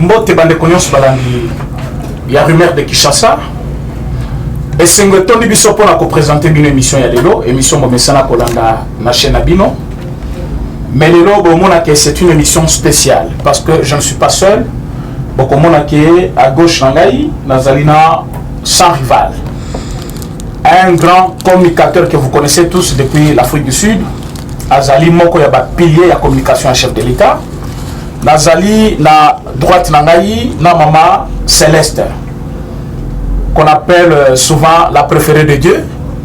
Mbote bande konyon balangi ya rumeur de Kinshasa. Et c'est un temps de biso pour présenter une émission ya lelo, émission bomesana kolanda na chaîne Abino. Mais lelo bomona que c'est une émission spéciale parce que je ne suis pas seul. Bokomona que à gauche nangai nazalina sans rival. Un grand communicateur que vous connaissez tous depuis l'Afrique du Sud, Azali Moko Yaba pilier la communication en chef de l'État. Nazali na droite nangai na maman Céleste, qu'on appelle souvent la préférée de Dieu.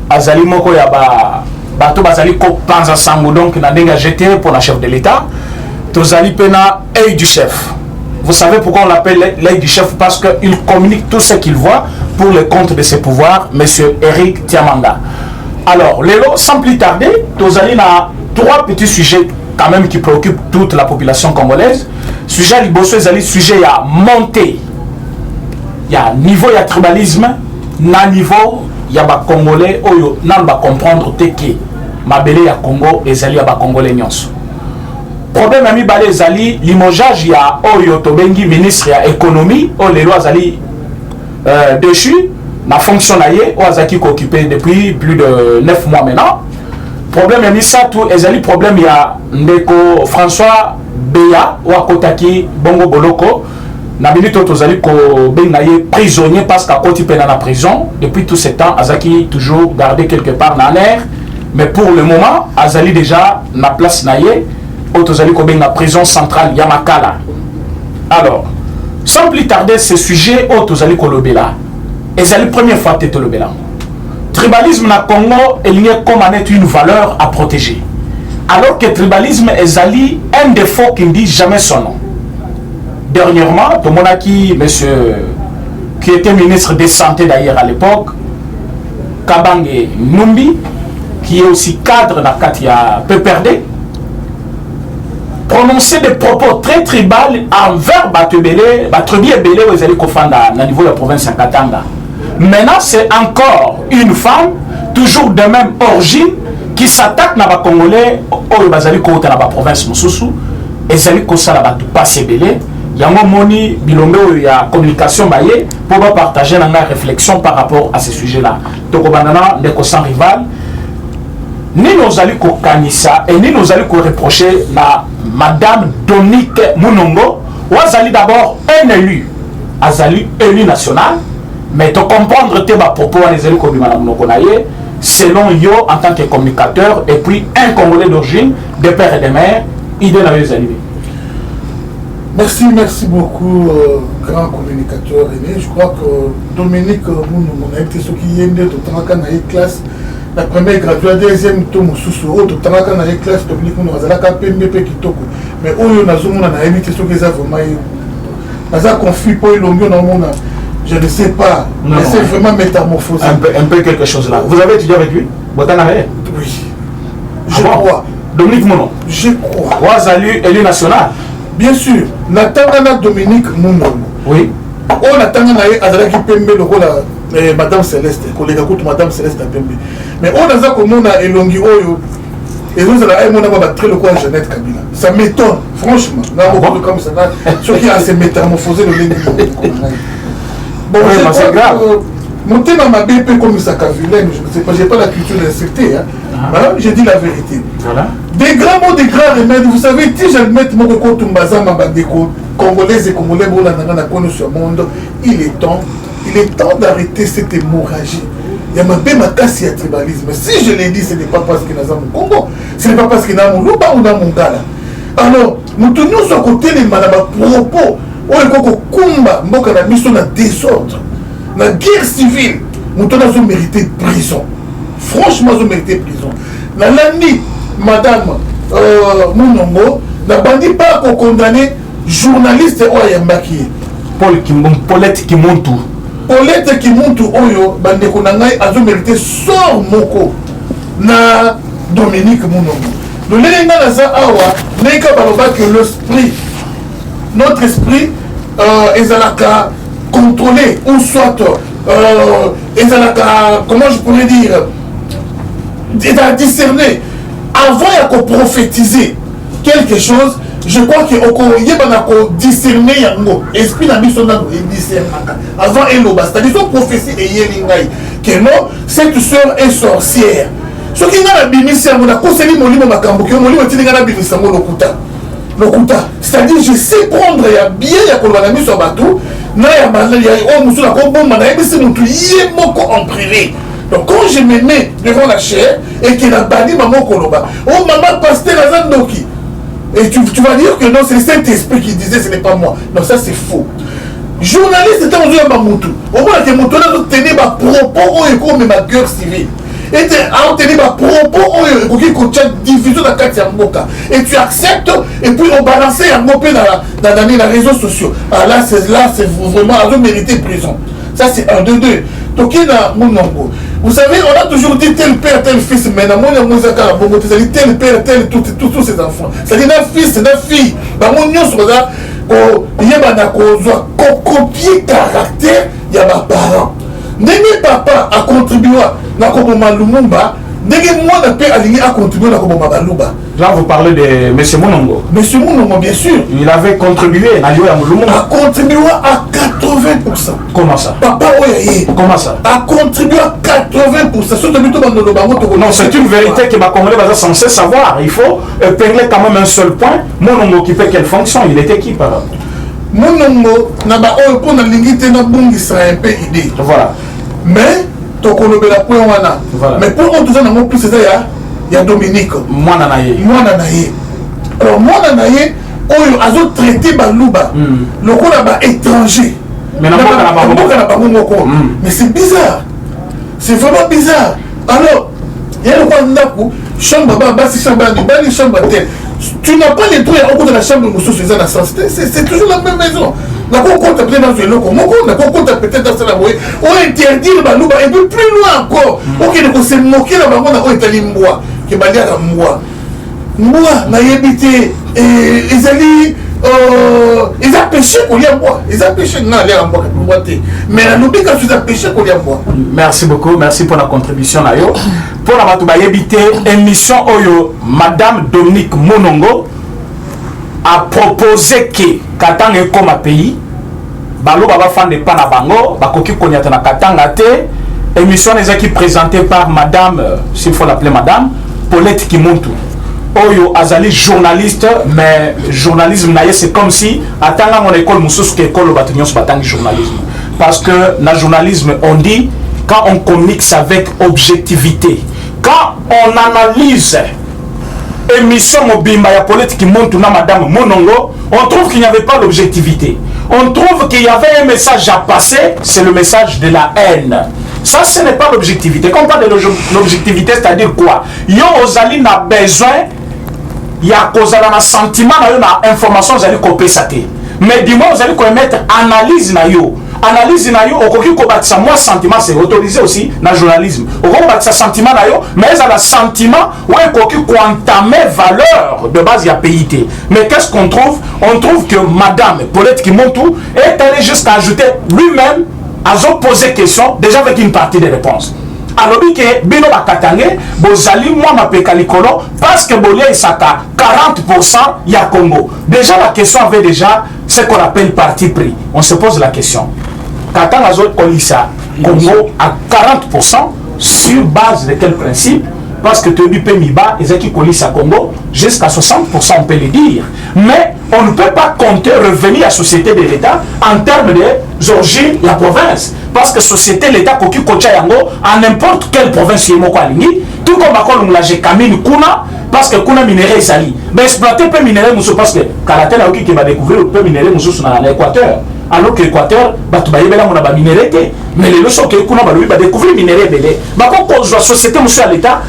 Azali Moko Yaba bato bazali ko panza sango donc na denga jeté pour la chef de l'État. Tozali pena œil du chef. Vous savez pourquoi on l'appelle l'œil du chef? Parce qu'il communique tout ce qu'il voit pour le compte de ses pouvoirs, M. Eric Tiamanga. Alors, Lélo, sans plus tarder, Tozali a trois petits sujets quand même qui préoccupent toute la population congolaise. Sujet Liboso, sujet il y a montée, il y a niveau, il y a tribalisme, na niveau, il y a des Congolais, il y a comprendre que Mabele ya Congo et Zali ya Congolais nyonso. Problème ami balé Zali, limogeage ya Oyo Tobengi ministre ya économie, o les lois Zali déchu, na fonctionnaire, o Azaki occupé depuis plus de 9 mois maintenant. Problème ami ça tout, Zali problème ya Ndeko François Beya, o Akotaki Bongo Boloko, na minute Tozali ko bengaye prisonnier parce qu'à côté peine dans la prison, depuis tout ce temps, Azaki toujours gardé quelque part dans l'air, mais pour le moment, Azali déjà na place naye. Tozali ko benga prison centrale Yamakala. Alors, sans plus tarder, ce sujet au Tozali ko lobela. Et c'est la première fois que tu lobela. Tribalisme na Congo est comme une valeur à protéger. Alors que tribalisme est un défaut qui ne dit jamais son nom. Dernièrement, Tomonaki, monsieur, qui était ministre de Santé d'ailleurs à l'époque, Kabange Numbi, qui est aussi cadre dans Katia Peperde, prononcer des propos très tribal envers Batrebi et Belé aux Kofanda au niveau de la province de Katanga. Maintenant, c'est encore une femme, toujours de même origine, qui s'attaque dans les Congolais au Bazali Kota dans la province Moussousou et Zali Kosa la Batu Passe Belé. Il y a un moni bilombe où il y a communication baillée pour partager la réflexion par rapport à ce sujet-là. Donc, on a des sans rival. Ni nous allons kanisa et ni nous allons reprocher la Madame Dominique Munongo, ou Azali d'abord un élu, Azali élu national, mais de comprendre tes propos à les élus comme Madame Nokonaye, selon yo en tant que communicateur, et puis un Congolais d'origine, de père et de mère, idée n'a pas arrivé. Merci beaucoup, grand communicateur aîné. Je crois que Dominique Munongo a été ce qui est né de classe. La première graduée, la deuxième tomo sous autre tant qu'on a les classes Dominique Munongo azalaka pembe pe kitoko mais oyo nazomona na éviter ce que ça vraiment naza conflit pour longueur dans monde je ne sais pas mais c'est vraiment métamorphosé un peu quelque chose là. Vous avez étudié avec lui? Oui, je crois. Dominique Munongo, je crois. Wazali élu national, bien sûr. Natangana Dominique Munongo, oui. On natangana azalaki pembe lokola Madame Céleste, collègue écoute Madame Céleste à Pembe. Mais on a ça comme on a élongi oyo. Et nous allons avoir très le coin Jeannette Kabila. Ça m'étonne, franchement. Comme ça, ce qui a se métamorphosé le lingue. Bon, c'est grave. Mon thème m'a BP comme ça Kavilaine, je ne sais pas, j'ai pas la culture d'insulter. J'ai dit la vérité. Voilà. Des grands mots, des grands remèdes. Vous savez, si j'admets mon côté Tumbaza, ma bandeko, Congolais et Congolais, sur le monde, il est temps d'arrêter cette hémorragie. Il y a ma bématassi à tribalisme. Si je l'ai dit, ce n'est pas parce qu'il y a mon Congo, ce n'est pas parce qu'il y a mon Louba ou dans mon Gala. Alors, nous tenons sur côté les malabas propos. On est comme Kumba, Mboka la mission de désordre. La guerre civile, nous tenons mérité prison. Franchement, nous mérité prison. La Lani, Madame Munongo, n'a pas dit pas qu'on condamne journaliste Oyambaki. Paulette Kimuntu. Paulette Kimuntu Oyo, Bandeko Nangai, a mérité sort moko na Dominique Munongo. Nous l'avons dans ça, n'est que l'esprit, notre esprit, est à la contrôler ou soit, est à la, comment je pourrais dire, est à discerner. Avant de prophétiser quelque chose, je crois que on discerner yango esprit na biso na discernaka avant eloba c'est-à-dire son prophétie eyelingai que non cette sœur est sorcière ce qui n'a la bimisi yango na koseli molimo makambo ke molimo tininga na bimisi yango lokuta c'est-à-dire je sais prendre ya bien ya koloba na miso bato na ya malali ya musu na kobomba na yebisi mutu ye moko en privé. Donc quand je me mets devant la chair et qu'il a banni maman koloba oh maman pasteur Azandoki et tu vas dire que non c'est le Saint-Esprit qui disait ce n'est pas moi. Non ça c'est faux. Journaliste était en train de Moutou. Au moins que Moutou a tenu ma propos et comme ma guerre civile. Et tu as obtenu ma propos et tu as diffusé la carte à Mboka. Et tu acceptes et puis on balance à Mboka dans les réseaux sociaux. Ah là c'est vraiment à mériter prison. Ça c'est un de deux. Donc il y a mon nombre. Vous savez, on a toujours dit tel père, tel fils, mais dans mon nom, c'est tel père, tel tous ses enfants. C'est-à-dire un fils, une fille. Dans mon nom, il y a copier caractère, il y a ma parent. N'est papa a contribué à Koboma Lumumba, n'est moi n'a pas aligné à contribuer à Koboma Baluba. Là, vous parlez de M. Monongo. M. Monongo, bien sûr. Il avait contribué à Lumumba. A contribué à 80%. Comment ça? Papa Oyaye. Comment ça? A contribué à 80%. Non, c'est une vérité que ma Congolais va censé savoir. Il faut épingler quand même un seul point. Monongo qui fait quelle fonction? Il était qui, par exemple? Monongo, n'a pas pour la lignité n'a pas un peu idée. Voilà. Mais, voilà. Mais pour autres gens, plus c'est il y a Dominique. Moi nanaye. Alors moi nanaye, oyo azo traité baluba. Le coup là-bas étranger. Mais c'est bizarre. C'est vraiment bizarre. Alors, il y a le roi Ndaku, chambre basi chambre ni chambre telle. Tu n'as pas les droits au cours de la chambre de c'est toujours la même maison. On compte peut-être dans le loco, on compte peut-être dans la voie. On interdit le balouba et puis plus loin encore. On s'est moqué la maman on est allé moi, qui m'a dit à moi. Moi, n'a habité ils ont péché pour y avoir. Ils ont péché non aller en bois mais la lobby quand tu as péché pour y avoir. Merci beaucoup, merci pour la contribution là yo. Pour la matouba habité émission oyo Madame Dominique Monongo a proposé que Katanga comme un pays balo baba fan de pana bango bakoki konyata na Katanga te émission les qui présentée par Madame s'il faut l'appeler Madame Paulette Kimuntu. Oyo azali journaliste mais journalisme naie c'est comme si atanga mon école mususu que école batunion batangi journalisme parce que na journalisme on dit quand on communique avec objectivité quand on analyse émission mobimba ya politique monte na Madame Monongo on trouve qu'il n'y avait pas l'objectivité on trouve qu'il y avait un message à passer c'est le message de la haine. Ça, ce n'est pas l'objectivité. Quand on parle de l'objectivité, c'est-à-dire quoi? Yo ozali na besoin, il y a un sentiment, na information, vous allez copier ça. Mais dis-moi, vous allez mettre analyse na yo. Analyse na yo, okoki ko batisa moi sentiment, c'est autorisé aussi dans le journalisme. Okoki ko batisa sentiment na yo, mais ça le sentiment, ouais, okoki ko entamer valeur de base, il y a PIT. Mais qu'est-ce qu'on trouve? On trouve que Madame Paulette Kimuntu est allée jusqu'à ajouter lui-même. Ils ont posé question déjà avec une partie des réponses. Alors que Bino Bakatangé, Bozali, moi ma pécalicolo, parce que Bolia Isaka, 40% il y a Congo. Déjà la question avait déjà ce qu'on appelle parti pris. On se pose la question. Katanga Zot Kolissa, Congo à 40% sur base de quel principe? Parce que Tobi Pemiba, Ezeki Kolissa Congo, jusqu'à 60% on peut le dire. Mais on ne peut pas compter revenir à la société de l'État en termes de origine la province. Parce que société l'État Koki Kocha Yango, à n'importe quelle province, tout comme la Kamine Kuna, parce que Kuna minéré Sali. Mais exploiter peut minérer Moussou parce que Kalatel a qui va découvrir peut minérer Moussou dans l'Équateur. Alors que l'Équateur, mais les leçons que Kuna va découvrir minérer belé. Bah quand la société Moussou à l'État,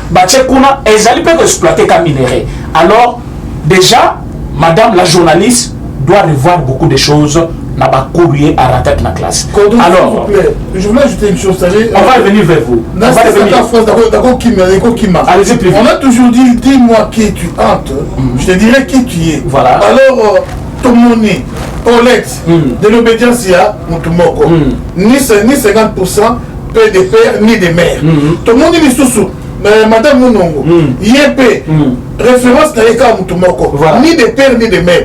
Kuna et peut exploiter comme minérer. Alors déjà Madame la journaliste doit revoir beaucoup de choses dans la courrier à la tête de la classe. Alors, je voulais ajouter une chose. On va revenir vers vous. Allez-y plus vite. On a toujours dit, dis-moi qui tu hantes, je te dirai qui tu es. Voilà. Alors, Tomoni, Paulette, de l'obédience, il y a Moutoumoko. Ni 50% peu de père, ni de mère. Tomoni, ni sous Madame Mounongo, YP, référence n'a pas Moutoumoko, ni de père ni de mère.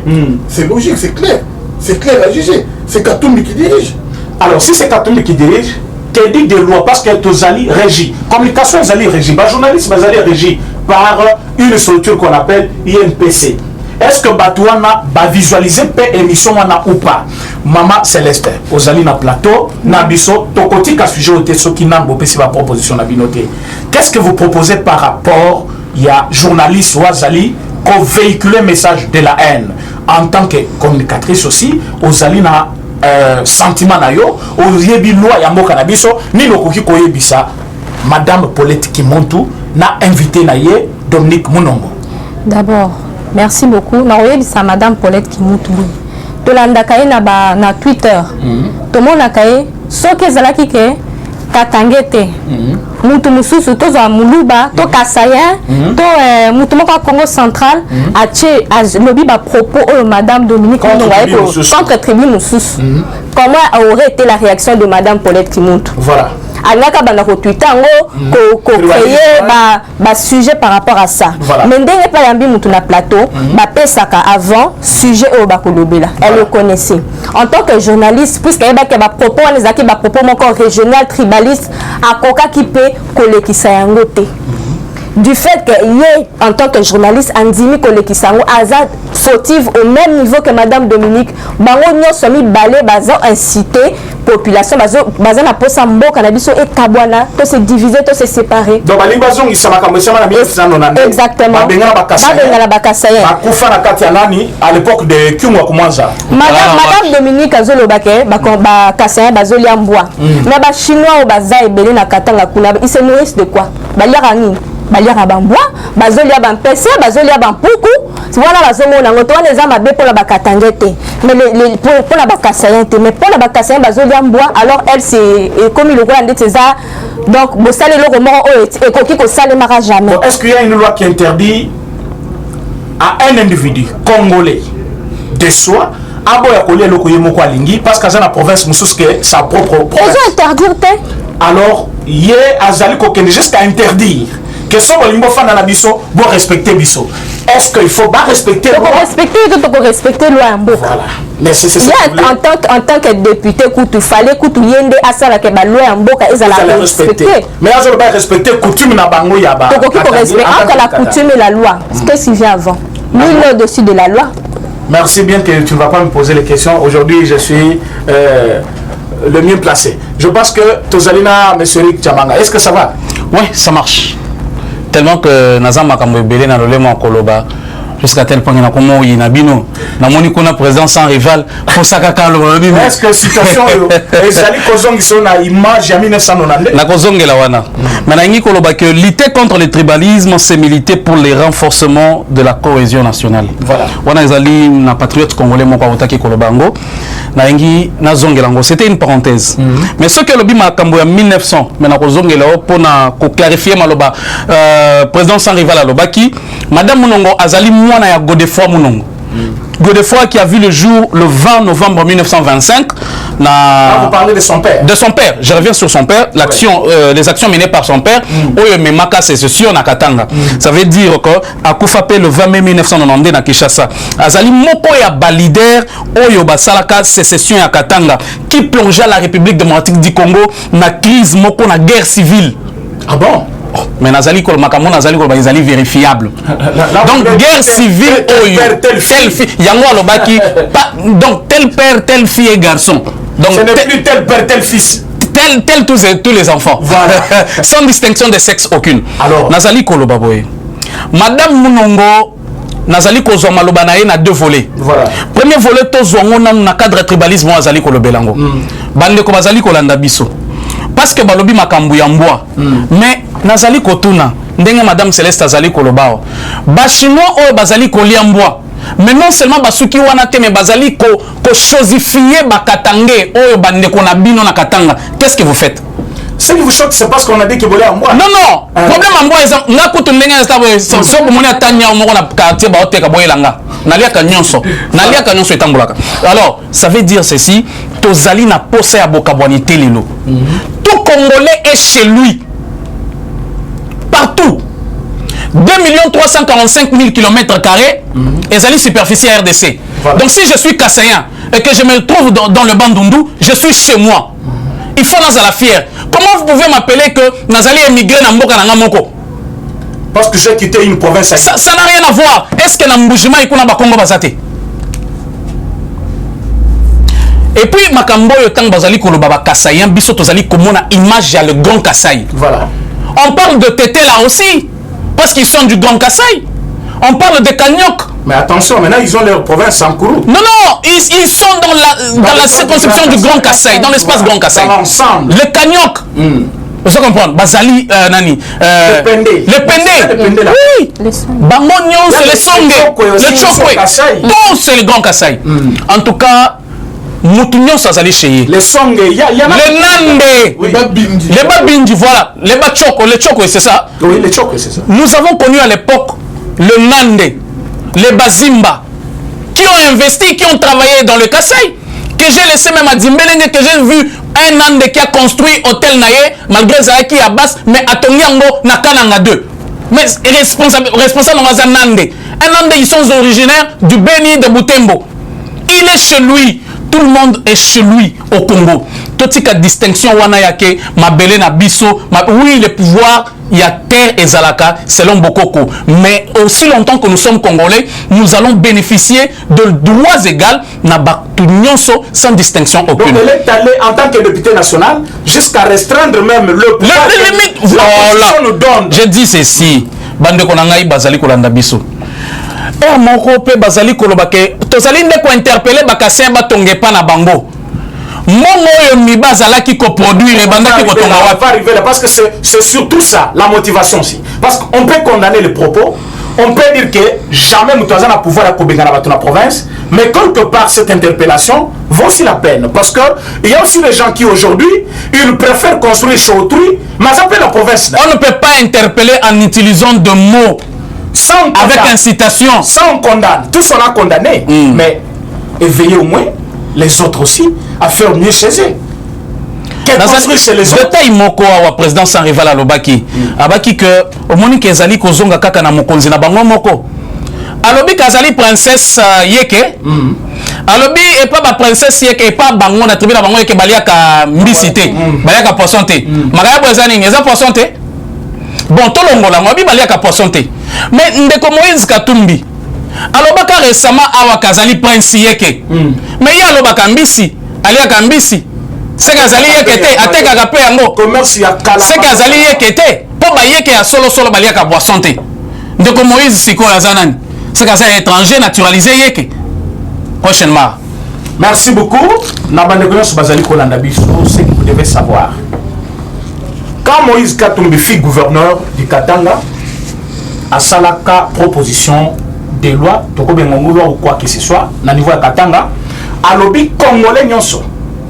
C'est logique, c'est clair. C'est clair à juger. C'est Katoumbi qui dirige. Alors, si c'est Katoumbi qui dirige, qu'elle dit des lois parce qu'elle est régie. Communication est régie. Le journalisme est régi par une structure qu'on appelle INPC. Est-ce que Batouana va visualiser per émission ou pas? Maman Céleste, Ozali na plateau, Nabiso, Tokoti ka sujet au ce qui n'a pas proposition na binoté. Qu'est-ce que vous proposez par rapport il y a journaliste Ouazali qui véhicule un message de la haine en tant que communicatrice aussi, Ozali na sentiment na yo, Oyebi loi ya mboka na biso, ni lokoki koyebisa Madame Paulette Kimontu na invité na ye Dominique Mounongo. D'abord, merci beaucoup. Na Madame Paulette Kimontu. Tolandakaye na Twitter. Tomo nakaye soke zalaki ke katangete. Mutu mususu toza muluba to kasaya to mutu moko Congo central ache lobi ba propos au Madame Dominique contre tribu mususu. Comment aurait été la réaction de Madame Paulette Kimontu? Voilà. Alaka banda ko Twitter ngo ko créer ba sujet par rapport à ça. Mais ndenge pa yambi mutu na plateau ba pesaka avant sujet au bakolobela. Elle le connaissait. En tant que journaliste puisque eba ke ba propos nezaki ba propos moko régional tribaliste akoka ki pe kolekisa yango te. Du fait que yé en tant que journaliste andimi kolekisa yango azad fautive au même niveau que Madame Dominique bango nyoso mi balé bazo inciter population bazo na posa mboka na biso et kabwana to se diviser to se séparer. Donc bali bazo ngisama kamesama na 1990. Exactement. Babenga na bakasaya. Akufa na kati ya nani à l'époque de Kyungwa Kumwanza. Madame Dominique azolo bake ba kasaya bazo liambwa. Na ba chinois o baza ebele na katanga kuna ils se nourrissent de quoi? Baliara nini? Baliara bambwa, bazolia bampese, bazolia bampuku. Voilà bazomona ngoto wana eza mabe pour la bakatangete. Mais pour la bakasayente, mais pour la bakasayente bazolia mbwa, alors elle c'est comme le roi ndete ça. Donc bo sale le mort et koki ko sale mara jamais. Est-ce qu'il y a une loi qui interdit à un individu congolais de soi aboya kolia loko yemoko alingi parce que dans la province mususu que sa propre province. Ils ont interdit. Alors yé azali ko kende jusqu'à interdire que son limbo fana na biso bo respecter biso. Est-ce qu'il faut pas respecter loi? Respecter loi en beau. Voilà. Mais c'est ça. En tant que député il fallait que tu yende asala ke ba loi en boka ezala respecter. Mais azolo ba respecter coutume na bango ya ba. Faut qu'on respecte entre la coutume et la loi. Qu'est-ce qui vient avant? Nul au-dessus de la loi. Merci bien que tu ne vas pas me poser les questions. Aujourd'hui, je suis le mieux placé. Je pense que Tozalina, M. Rick Tchamanga, est-ce que ça va? Oui, ça marche. Tellement que Nazam Makambo Belé n'a le en Koloba. Jusqu'à tel point que nous avons Nabino, nous avons un président sans rival. Est-ce que la situation est image en 1990? La Kozong est la wana. Mais nous avons que lutter contre le tribalisme, c'est militer pour le renforcement de la cohésion nationale. Voilà. On a un patriote congolais qui Kolobango. C'était une parenthèse. Mais ce que le bima kambo en 1900, mais na kozonge là pour clarifier maloba président sans rival à Lobaki, Madame Mounongo azali mwana ya Godefroy Mounongo. Godefroy qui a vu le jour le 20 novembre 1925. Vous parlez de son père. De son père. Je reviens sur son père. L'action, les actions menées par son père. Oyememaka sécession na Katanga. Ça veut dire que Akufapé le 20 mai 1990 na Kinshasa. Azali moko ya balider oyo basalaka sécession ya Katanga qui plongea la République démocratique du Congo na crise moko na guerre civile. Ah bon? Mais Nazali Kolmakamo Nazali Kolbazali vérifiable. Donc guerre civile oyo telle fille yango alobaki donc tel père telle fille et garçon. Donc ce n'est plus tel père tel fils. Tel tous les enfants. Voilà. Sans distinction de sexe aucune. Alors Nazali Kolobaboye. Madame Mounongo Nazali Kozo Maloba na ye na deux volets. Voilà. Premier volet tozwango na cadre tribalisme Nazali Kolobelango. Bande ko bazali kolanda biso. Parce que balobi makambu ya mbwa. Mais nazali kotuna ndenge Madame Céleste azali kolobao. Ba chinois o bazali kolia mbwa. Mais non seulement basuki wana te mais bazali ko chosifier bakatangé oyo bande ko na bino na Katanga. Qu'est-ce que vous faites? Ce qui vous choque, c'est parce qu'on a dit que vous voulez en bois. Non, non. Problème en bois, c'est nga kutu ndenge ça so ko moni atanya o moko na quartier ba oteka boyelanga. Nalia ka nyonso etambulaka. Alors, ça veut dire ceci, tozali na posa ya bokabwanité lelo. Tout Congolais est chez lui. partout. 2 345 000 km² et la superficie RDC. Voilà. Donc si je suis Kassaïen et que je me trouve dans le Bandundu, je suis chez moi. Il faut nous la fière. Comment vous pouvez m'appeler que Nazali émigré dans Mboka Nangamoko? Parce que j'ai quitté une province. Ça n'a rien à voir. Est-ce que Namboujima et Kuna Bakongo Bazate? Et puis Makambo Yotang Bazali Kolobaba Kassaïen, Biso Tozali Komona image à le Grand Kassai. Voilà. On parle de Tété là aussi. Parce qu'ils sont du Grand Kassai. On parle de Kanyok. Mais attention, maintenant ils ont leur province en Kourou. Non, ils sont dans la circonscription du Grand Kassai, dans l'espace Grand Kassai. Dans l'ensemble. Le Kanyok. Vous comprenez? Bazali, Nani. Le Pendé. Oui. Bamonion, c'est le Songé. Le Chokwe. Tout, c'est le Grand Kassai. En tout cas, Moutounion, ça allait chez les Songé, il y a les Nandé. Les Babindi. Les Babindi, voilà. Les Bachoko, les Chokwe, c'est ça? Oui, les Chokwe, c'est ça. Nous avons connu à l'époque le Nandé, les Bazimba, qui ont investi, qui ont travaillé dans le Kassai, que j'ai laissé même à Dimbelenge, que j'ai vu un Nandé qui a construit Hôtel Naye, malgré Zaki à Basse, mais à Tonyango, Nakananga 2. Mais responsable dans un Nandé. Un Nandé, ils sont originaires du Beni de Butembo. Il est chez lui. Tout le monde est chez lui au Congo. Toute cette distinction, Wanayake, Mabele Nabiso, oui, le pouvoir, il y a terre et Zalaka, selon Bokoko. Mais aussi longtemps que nous sommes Congolais, nous allons bénéficier de droits égaux, sans distinction aucune. Donc, elle est allée en tant que député national jusqu'à restreindre même le pouvoir. Les limites, voilà. Nous donne. Je dis ceci. Bande Konangaï Bazali Kolanda Biso. Et mon copé Bazali Kolobake, Tozali ne ko interpeller Bakassin Batonge pa na bango. Mon mi bazala qui coproduire et banda qui kotonga wa. Va arriver là parce que c'est surtout ça la motivation aussi. Parce qu'on peut condamner les propos, on peut dire que jamais Moutouazan a pouvoir à Kobenga dans la province, mais quelque part cette interpellation vaut aussi la peine parce que il y a aussi des gens qui aujourd'hui ils préfèrent construire chez autrui, mais ça peut la province. On ne peut pas interpeller en utilisant de mots. Avec incitation. Sans condamne. Tous on a condamné. Mais éveillez au moins les autres aussi à faire mieux chez eux. Qu'est-ce construit chez les autres? Détail moko wa président sans rival à l'Obaki. Abaki que au monique ezali kozonga kaka na mokonzi na bango moko. Alobi kazali princesse Yeke. Alobi et pas ba princesse Yeke et pas bango na tribu na bango Yeke baliaka mbisité. Baliaka poisonté. Magaya bozani ngeza poisonté. Bon, tout le monde a dit qu'il poissonté. Mais ndeko Moïse Katumbi, alobaka récemment awa kazali prince yeke. Mais il y a alobaka mbisi, alia kambisi. C'est kazali yeke te, ateka kape yango. Commerce ya kala. C'est kazali yeke te, po ba yeke ya solo balia ka poissonté. Ndeko Moïse siko lazanani. C'est kazali étranger naturalisé yeke. Prochainement. Merci beaucoup. Nabandeko sur bazali kolanda biso, c'est que vous devez savoir. Quand Moïse Katumbi fut gouverneur du Katanga, à Salaka proposition de loi, loi ou quoi que ce soit, na niveau de Katanga, à lobby congolais nyonso,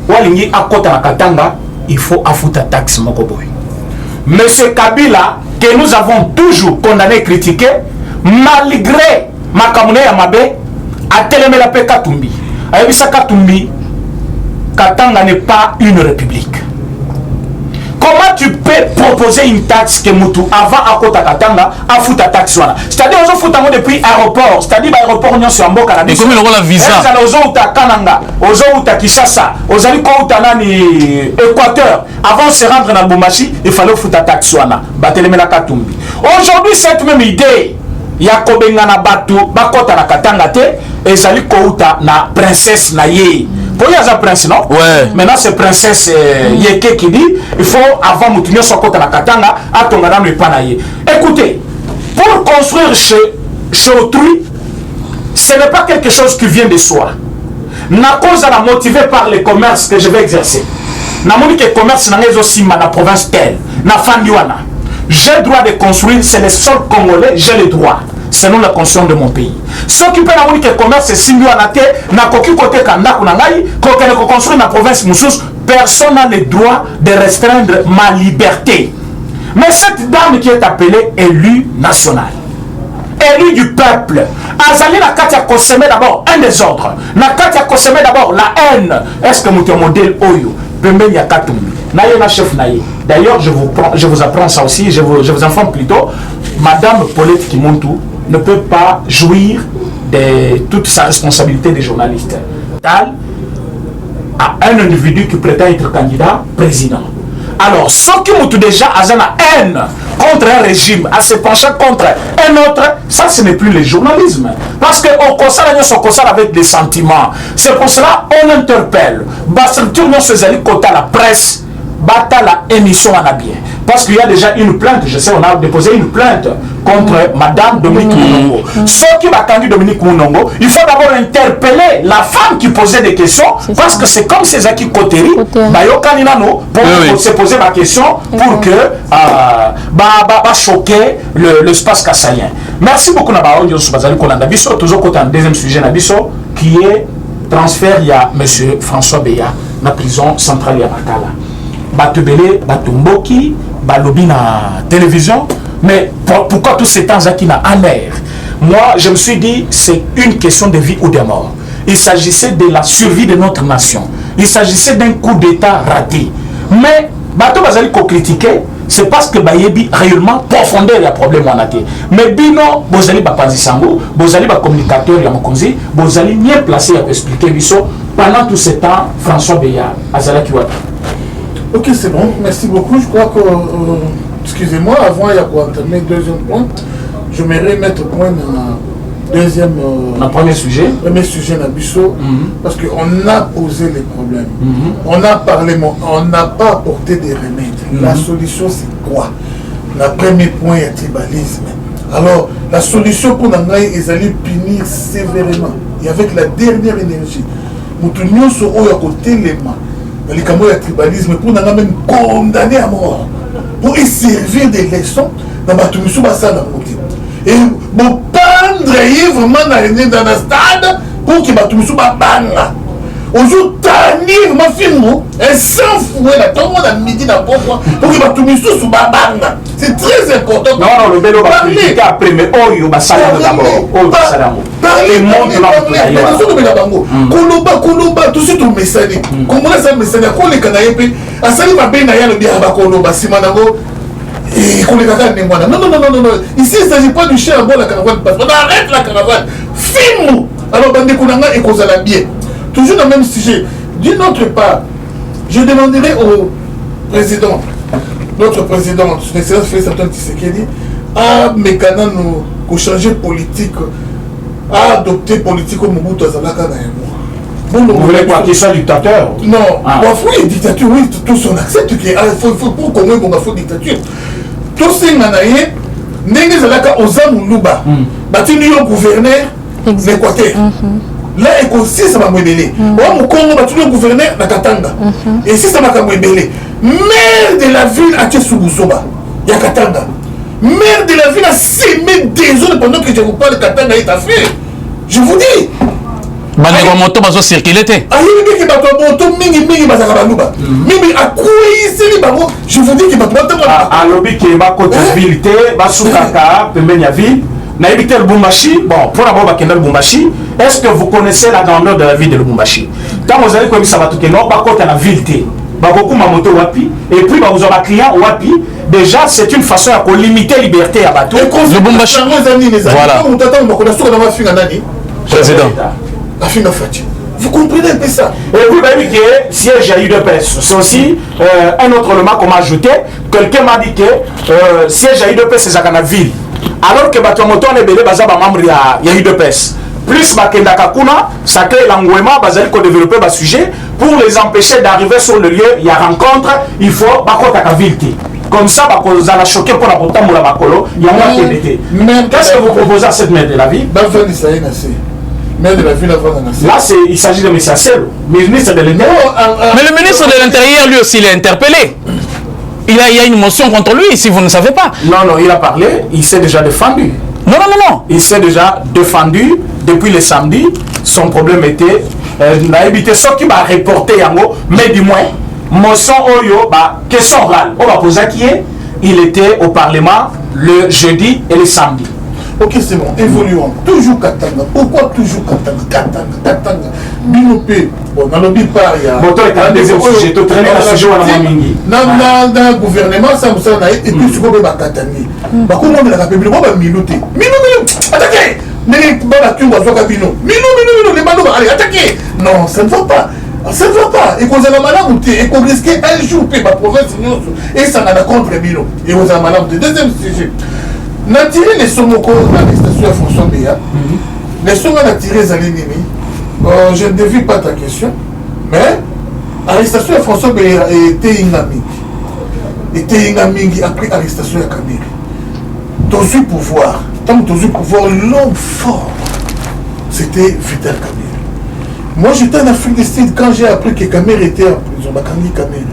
walingi akota na Katanga, il faut affouter taxe mokoboy. Monsieur Kabila, que nous avons toujours condamné et critiqué, malgré Makamune Yamabe, a télémé la paix Katumbi. Ayebisa Katumbi, Katanga n'est pas une république. Comment tu peux proposer une taxe que Moutou avant à Kota Katanga à foutre ta taxe là? C'est-à-dire aux autres depuis aéroport, c'est-à-dire l'aéroport Union sur Mboka la. Et comme il a la visa. Aux autres Kananga, aux autres Kinshasa, aux autres Nani Équateur. Avant de se rendre dans Lubumbashi, il fallait foutre ta taxe là. Batelemela Katumbi. Aujourd'hui cette même idée, Yakobenga na Batu, Bakota na Katanga te, et Zali Kouta na princesse na ye. Pour y avoir prince, non? Ouais. Maintenant, c'est princesse Yeke qui dit il faut avant Moutounio Sokota na Katanga, à ton madame le panaye. Écoutez, pour construire chez autrui, ce n'est pas quelque chose qui vient de soi. Na cause à la motivé par le commerce que je vais exercer. Na moni que commerce na aussi ma province telle, na Fandiwana. J'ai le droit de construire, c'est le seul Congolais, j'ai le droit. Selon la constitution de mon pays. Ceux qui peuvent avoir le commerce, c'est si nous en avons n'a qu'aucun côté Kanda Kunangai, qu'on construit dans la province Moussous, personne n'a le droit de restreindre ma liberté. Mais cette dame qui est appelée élue nationale, élu du peuple. Azali na kati ya consommer d'abord un désordre. Na kati ya consommer d'abord la haine. Est-ce que mon modèle Oyo, Pembeni ya Katumbi, Naye na chef Naye. D'ailleurs, je vous apprends ça aussi, je vous informe plutôt. Madame Paulette Kimontu ne peut pas jouir de toute sa responsabilité de journaliste. Tal à un individu qui prétend être candidat président. Alors, ce qui montre déjà à la haine contre un régime, à se pencher contre un autre, ça ce n'est plus le journalisme. Parce qu'on constate avec des sentiments. C'est pour cela qu'on interpelle. Structure non seulement côté la presse, bata la émission en a bien. Parce qu'il y a déjà une plainte, je sais, on a déposé une plainte contre Madame Dominique Mounongo. Ceux qui va candidat Dominique Mounongo, il faut d'abord interpeller la femme qui posait des questions, parce que c'est comme ces acquis Koteri, pour se poser ma question, pour que choquer l'espace kassaïen. Merci beaucoup Nabaon Yosubazali Kolanda Bisso, toujours côté un deuxième sujet Nabisso, qui est transfert, il y a M. François Beya, la prison centrale Yamakala. Batubele, Batumboki, Balobi na télévision, mais pourquoi tous ces temps qui n'a amer? Moi, je me suis dit, c'est une question de vie ou de mort. Il s'agissait de la survie de notre nation. Il s'agissait d'un coup d'État raté. Mais, Bato Bazali ko critiquer, c'est parce que Bayebi réellement profondeur il y a problème en athée. Mais Bino, Bozali Bapanzi Sango, Bozali ba communicateur Yamokonzi, Bozali mieux placé à expliquer Bisso pendant tout ce temps, François Beya, Azala Kiwata. Ok, c'est bon, merci beaucoup. Je crois que, excusez-moi, avant il y a quoi entamer deuxième point, je m'aimerais mettre point dans deuxième... premier sujet. Premier sujet dans Bisso, parce qu'on a posé les problèmes. On a parlé, on n'a pas apporté des remèdes. La solution, c'est quoi? Le premier point est le tribalisme. Alors, la solution pour nous, c'est d'aller punir sévèrement et avec la dernière énergie. Nous tournions sur eux à côté les mains. Les camots de tribalisme pour nous même condamner à mort pour y servir des leçons dans ma tournée sur ça et pour pendre vraiment dans le stade pour que ma tournée sur ma banga aujourd'hui tannir ma film et s'enfouer la tombe à midi dans pour que ma tournée sur ma banga c'est très important. Non le bélo va critiquer après mais oh yo basala d'abord oh basala parler monde koloba tout suite au message comment ça message ko le kana yepe asali ba bena ya le bien ba koloba simanango et ko le kaka ne mwana non ici il s'agit pas du chien à bord la caravane passe on arrête la caravane film alors bande konanga et kozala bien toujours dans le même sujet. D'une autre part, je demanderai au président, notre président, son excellence Félix Antoine Tshisekedi, à mécanisme nous changer politique, à adopter politique comme Mobutu Azalaka na vous voulez pas qu'il soit dictateur? Non, il faut dictature, oui, tous on accepte qu'il faut pour qu'on ait une dictature. Tous ces nanaïs, n'est-ce pas aux Amoulouba, bâti nous gouverneur l'Équateur. Là, si ça m'a mébélé. Au Congo, le gouverneur de Katanga. Et si ça m'a mébélé, maire de la ville à Tchesoubouzouba, il y a Katanga. Maire de la ville a sémé des zones pendant que je vous parle de Katanga est affaire. Je vous dis. Moto bazo circuler té. Ayi ki bato moto mingi bazaka baluba. Mingi akuyi seli bango. Je vous dis que bato a lobby qui ba côté ville té ba soukaka pembeni ya ville. Na éviter le Lubumbashi, bon, pour d'abord Bakenda Lubumbashi, est-ce que vous connaissez la grandeur de la ville de Lubumbashi? Quand vous allez comme ça va tout que non, par contre la ville té, beaucoup ma moto wapi, et puis vous aurez un client wapi. Déjà c'est une façon à limiter la liberté à bateau. Lubumbashi. Voilà. Président. Vous comprenez un peu ça? Et puis, que siège à UDPS, c'est aussi un autre élément qu'on m'a ajouté. Quelqu'un m'a dit que siège à UDPS, c'est à la ville. Alors que Batomoto est belé, bazaba membre ya UDPS. Plus Bakenda Kakuna, ça crée l'engouement, bazali qu'on développe le sujet pour les empêcher d'arriver sur le lieu. Il y a rencontre, il faut bakota ka ville. Comme ça, vous allez choquer pour la portée de la Bakolo. Il y a moins TDT. Qu'est-ce que vous proposez à cette maire de la ville? Là, il s'agit de M. Assel, ministre de l'Intérieur. Mais le ministre de l'Intérieur, lui aussi, il est interpellé. Il y a une motion contre lui, si vous ne savez pas. Non, il a parlé, il s'est déjà défendu. Non. Il s'est déjà défendu depuis le samedi. Son problème était, il a évité ce qui va reporter Yango, mais du moins, motion Oyo, question orale. On va poser qui est. Il était au Parlement le jeudi et le samedi. Ok, c'est bon, évoluons. Toujours Katanga. Pourquoi toujours Katanga Binopé. Bon, dans le bipar, il y a. Bon, toi, il y a un deuxième sujet. Tu traînes la sujet à la mingi. Dans le gouvernement, ça me semble, et puis tu peux pas Katanga. Bah, comment on a la République, on va minuter. Attaquez! Les allez, attaquez! Non, ça ne va pas. Ça ne va pas. Et qu'on a la malade, et qu'on risque un jour, puis ma province, et ça n'a contre Milo. Et on a la malade. Deuxième sujet. On a tiré les somocos dans l'arrestation à François Béa. Les sommes on a tiré les alignés. Je ne dévie pas ta question, mais l'arrestation à François Béa était inamie. Était inamie après l'arrestation à Kamiri. Dans ce pouvoir, tant que dans ce pouvoir, l'homme fort, c'était Vital Kamiri. Moi, j'étais en Afrique du Sud quand j'ai appris que Kamiri était en prison. Bakandi Kamiri.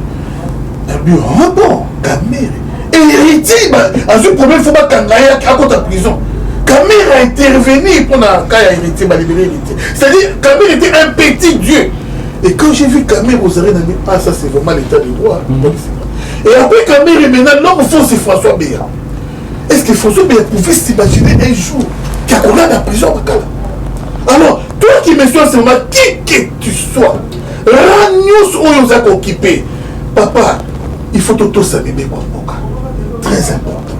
Elle me dit, ah bon, Kamiri. Et héritier, à ce problème, il faut pas Kangaï à côté de prison. Kamiri a intervenu pour la héritier, libérer héritier. C'est-à-dire, Kamiri était un petit dieu. Et quand j'ai vu Kamiri aux arènes, je me dit, ah, ça c'est vraiment l'état de droit. Et après Kamiri, maintenant, l'homme fond, c'est François Béa. Est-ce que François Béa pouvait s'imaginer un jour qu'il y a combien de prison à alors, toi qui me suis en ce moment, qui que tu sois, Ragnos ou nous a occupé, papa, il faut tout ça bébé quoi, très important.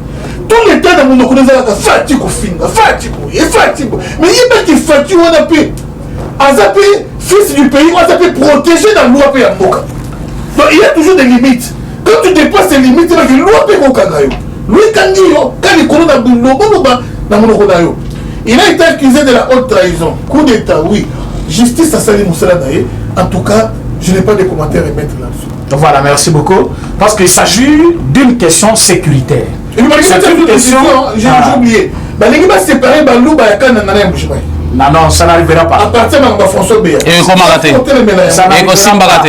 Tout le temps dans mon connaissance, fatigue au film, fatigue, mais il y a pas qui fatigue, on a pu, fils du pays, on a pu protéger dans le loi pays à Moka. Donc il y a toujours des limites. Quand tu dépasses les limites, il y a une loi pays au Kagayo. Lui, quand il connaît dans mon Konayo. Il a été accusé de la haute trahison. Coup d'État, oui. Justice à Salim Moussalanaye. En tout cas, je n'ai pas de commentaires à mettre là-dessus. Voilà, merci beaucoup. Parce qu'il s'agit d'une question sécuritaire. C'est une question, j'ai oublié. Les gens séparés, non, ça n'arrivera pas. À partir de François Béa. Et comment rater? Ça n'arrivera pas.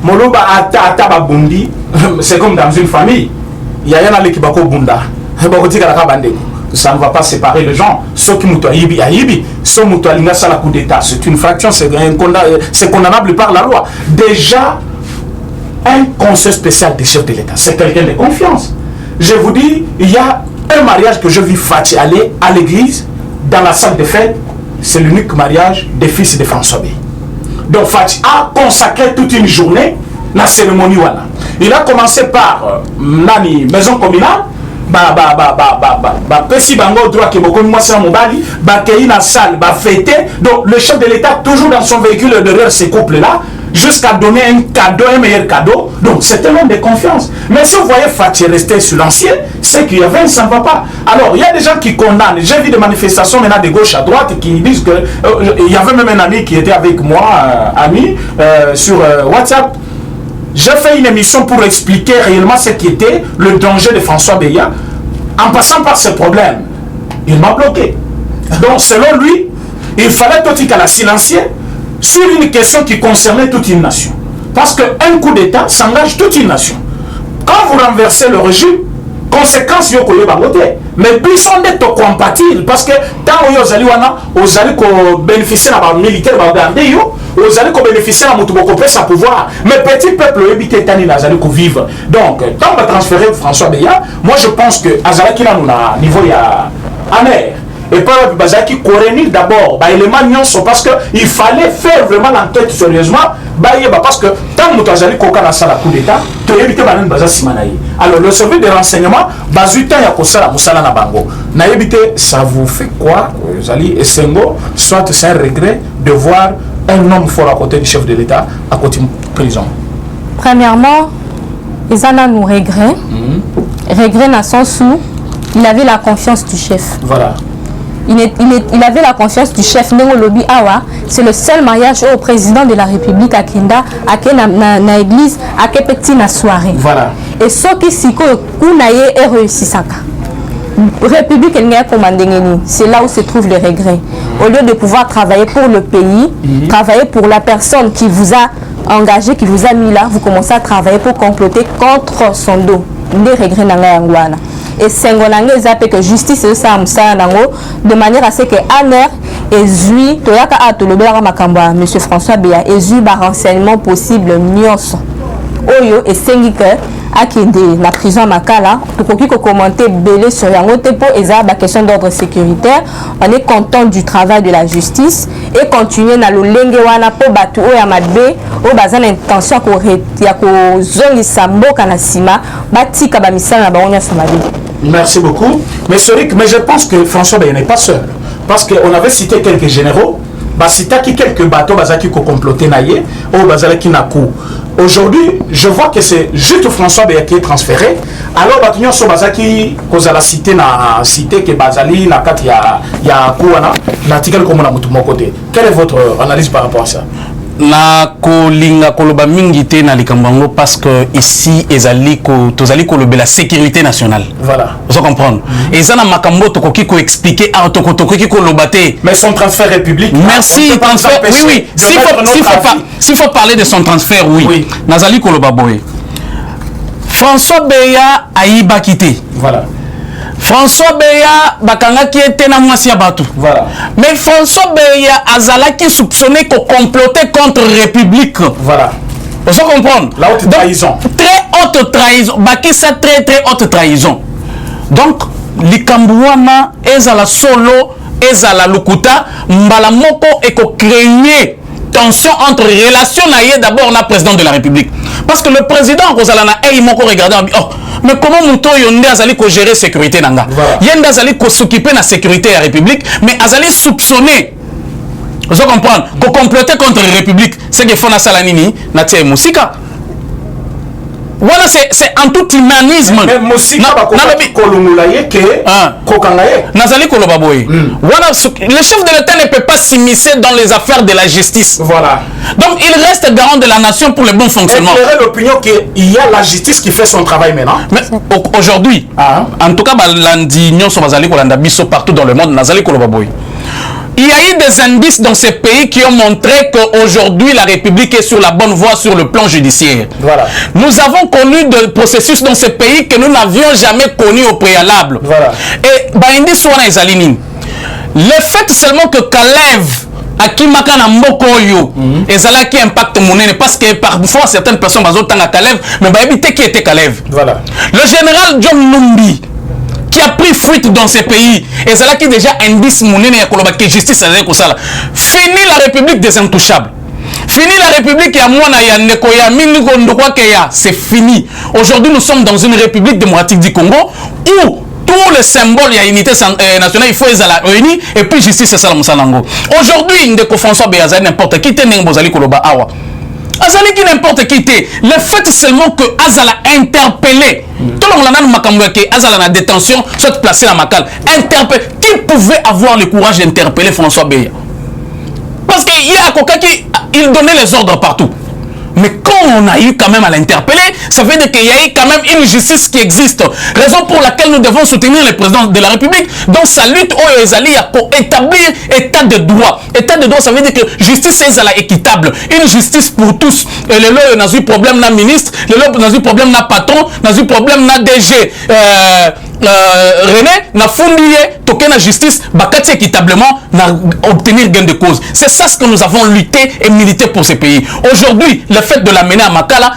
Moloba Ataba Bundi, c'est comme dans une famille. Il y a un qui va Bunda. Ça ne va pas séparer les gens. Ceux qui moutoient Yibi à Yibi, ceux qui moutoient Linga la coup d'État. C'est une fraction, c'est condamnable par la loi. Déjà, un conseil spécial des chefs de l'État, c'est quelqu'un de confiance. Je vous dis, il y a un mariage que je vis Fati aller à l'église, dans la salle de fête, c'est l'unique mariage des fils de François B. Donc Fati a consacré toute une journée la cérémonie. Il a commencé par Nani, maison communale. Pesi bango droit que beaucoup moi c'est mobali kei na salle fêter. Donc le chef de l'État toujours dans son véhicule derrière ces couples là jusqu'à donner un cadeau, un meilleur cadeau. Donc c'est un homme de confiance. Mais si vous voyez Fati rester sur l'ancien, c'est qu'il y avait un ça ne va pas. Alors il y a des gens qui condamnent. J'ai vu des manifestations maintenant de gauche à droite qui disent que il y avait même un ami qui était avec moi, sur WhatsApp. J'ai fait une émission pour expliquer réellement ce qui était le danger de François Béa. En passant par ce problème, il m'a bloqué. Donc, selon lui, il fallait tout la silencier sur une question qui concernait toute une nation. Parce qu'un coup d'État s'engage toute une nation. Quand vous renversez le régime, conséquence yo koyo bangote. Mais biso nde to compatible parce que tant yo zali wana ozali ko bénéficier na ba militaire ba garder yo, ozali ko bénéficier na mutu ko sa pouvoir. Mais petit peuple ebité tani na zali ko vivre. Donc tant va transférer François Béa, moi je pense que azala ki na niveau ya amer. Et pas Bazaki Korénil d'abord, élément nyonso parce que il fallait faire vraiment l'enquête sérieusement. Parce que tant que Tazali Koka na sala coup d'état, tu éviter banan baza simanaï. Alors le service de renseignement, bazuta ya kosala musala na bango. Na éviter ça vous fait quoi, Zali et Sengo, soit c'est un regret de voir un homme fort à côté du chef de l'État à côté de prison. Premièrement, ils en ont nous regret. Regret dans le sens où il avait la confiance du chef. Voilà. Il avait la confiance du chef Nengo Lobi Awa. C'est le seul mariage au président de la République à Kenda, à na église, à petit na soirée. Voilà. Et ce qui s'y est réussi ça. République c'est là où se trouve le regret. Au lieu de pouvoir travailler pour le pays, travailler pour la personne qui vous a engagé, qui vous a mis là, vous commencez à travailler pour comploter contre son dos. Des regrets n'angwana. Et Sengonange zappe que justice est ça de manière à ce que Aner et Zui toyaka atolobela makamba monsieur François Béa et Zui ba renseignement possible nyonso oyo et sengi que akende la prison Makala. Tokoki ko commenter belé sur yango te po eza ba question d'ordre sécuritaire. On est content du travail de la justice et continuer na lolenge wana po batu o ya madbe o bazana intention ya ko zongisa mboka na sima batika ba misala na bango nyonso mabe. Merci beaucoup. Mais Cédric, mais je pense que François n'est pas seul. Parce qu'on avait cité quelques généraux, cité quelques bateaux qui ont comploté naïe, ou qui n'a coup. Aujourd'hui, je vois que c'est juste François Béa qui est transféré. Alors, Batunion Sobazaki, cause à la cité, na cité que Bazali, na kat ya Kouana, l'article comme on a mon côté. Quelle est votre analyse par rapport à ça? Na kolinga koloba mingi te na likambango parce que ici ezali ko tozali koloba la sécurité nationale. Voilà. Vous comprenez? Et ça na makambo to koki ko expliquer à to koki koloba te. Mais son transfert est public. Merci transfert. Oui oui. S'il faut parler de son transfert, oui. Nazali koloba boy. François Beya aïba quitté. Voilà. François Beya bakanga qui était na mwasi ya batu. Voilà. Mais François Beya azala qui soupçonné qu'on complotait contre République. Voilà. Vous comprenez? La haute trahison. Très haute trahison. Baki ça très haute trahison. Donc likambuana ezala solo ezala lukuta mbala moko et ko créer tension entre relations naïe d'abord na président de la République. Parce que le président Rosalana il m'a regardé oh mais comment Mouto Yonde azali ko gérer sécurité nanga Yende azali ko s'occuper na sécurité de la République mais azali soupçonné vous comprenez ko comploter contre la République c'est que fona salanini na tie musika. Voilà, c'est en tout humanisme. Mais Mosika Kolumulaye ke Kokangaye. Nazali Kolobaboye. Voilà, le chef de l'État ne peut pas s'immiscer dans les affaires de la justice. Voilà. Donc il reste garant de la nation pour le bon fonctionnement. Éclairer l'opinion qu'il y a la justice qui fait son travail maintenant. Mais aujourd'hui, en tout cas, l'Andignon Sobazali Kolanda Bisso partout dans le monde, Nazali Kolobaboye. Il y a eu des indices dans ces pays qui ont montré qu'aujourd'hui la République est sur la bonne voie sur le plan judiciaire. Voilà. Nous avons connu des processus dans ces pays que nous n'avions jamais connus au préalable. Voilà. Et le fait seulement que Kalev Akimaka na mboko yo ezala qui impacte monene parce que parfois certaines personnes bazotanga Kalev mais ba éviter qui était Kalev. Voilà. Le général John Numbi qui a pris fuite dans ces pays et c'est là qui déjà indice monene ya koloba que justice azali ko sala. Fini la République des intouchables. Fini la République ya mwana ya ndeko ya miniko ndokwa ke ya c'est fini. Aujourd'hui nous sommes dans une République démocratique du Congo où tous les symboles, il y a unité nationale, il faut les réunir et puis justice c'est ça la. Aujourd'hui, ndeko François Béazali n'importe qui t'es Bozali Koloba Awa. Azali qui n'importe qui t'es. Le fait seulement que Azala interpellé, tout le monde a makambo que Azala na détention, soit placé à Makal, interpellé. Qui pouvait avoir le courage d'interpeller François Béa? Parce qu'il y a quelqu'un qui il donnait les ordres partout. Mais quand on a eu quand même à l'interpeller, ça veut dire qu'il y a eu quand même une justice qui existe. Raison pour laquelle nous devons soutenir le président de la République dans sa lutte au Ezali pour établir état de droit. État de droit, ça veut dire que justice est équitable. Une justice pour tous. Et le lot, on a eu problème na ministre, le lot, on a eu problème na patron, on a eu problème na DG. René, na fondé, toqué la justice, bakati équitablement, na obtenir gain de cause. C'est ça ce que nous avons lutté et milité pour ces pays. Aujourd'hui, le fait de l'amener à Makala,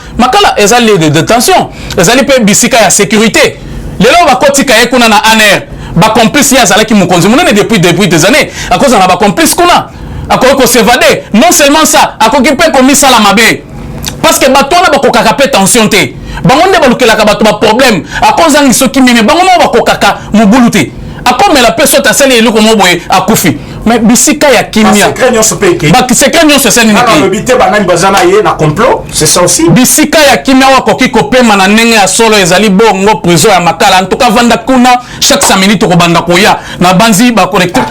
ils ont les détentions, ils ont les bisika à sécurité. Les gens va kotika ekuna na aner, ba complice ya zala ki mukonzi munene depuis des années. À cause on a ba complice kuna, à cause qu'on s'évadait. Non seulement ça, à cause qu'il peut commis ça la mabé. Parce que bato na ba kokaka tension te. Bangonde ba lukela ka bato ba problème. À cause en iso ki meme bangono ba kokaka mubulute. À cause mais la personne ta seli eluko moboye akufi. Mais bisika ya kimia. Secret nyo se nini ki. Le bité banani bazana ye na complot, c'est ça aussi. Bisika ya kimia wa koki kopema na ndenge ya solo ezali bongo prison ya Makala. En tout cas vanda kuna chaque 5 minutes ko banda koya na banzi ba connecter.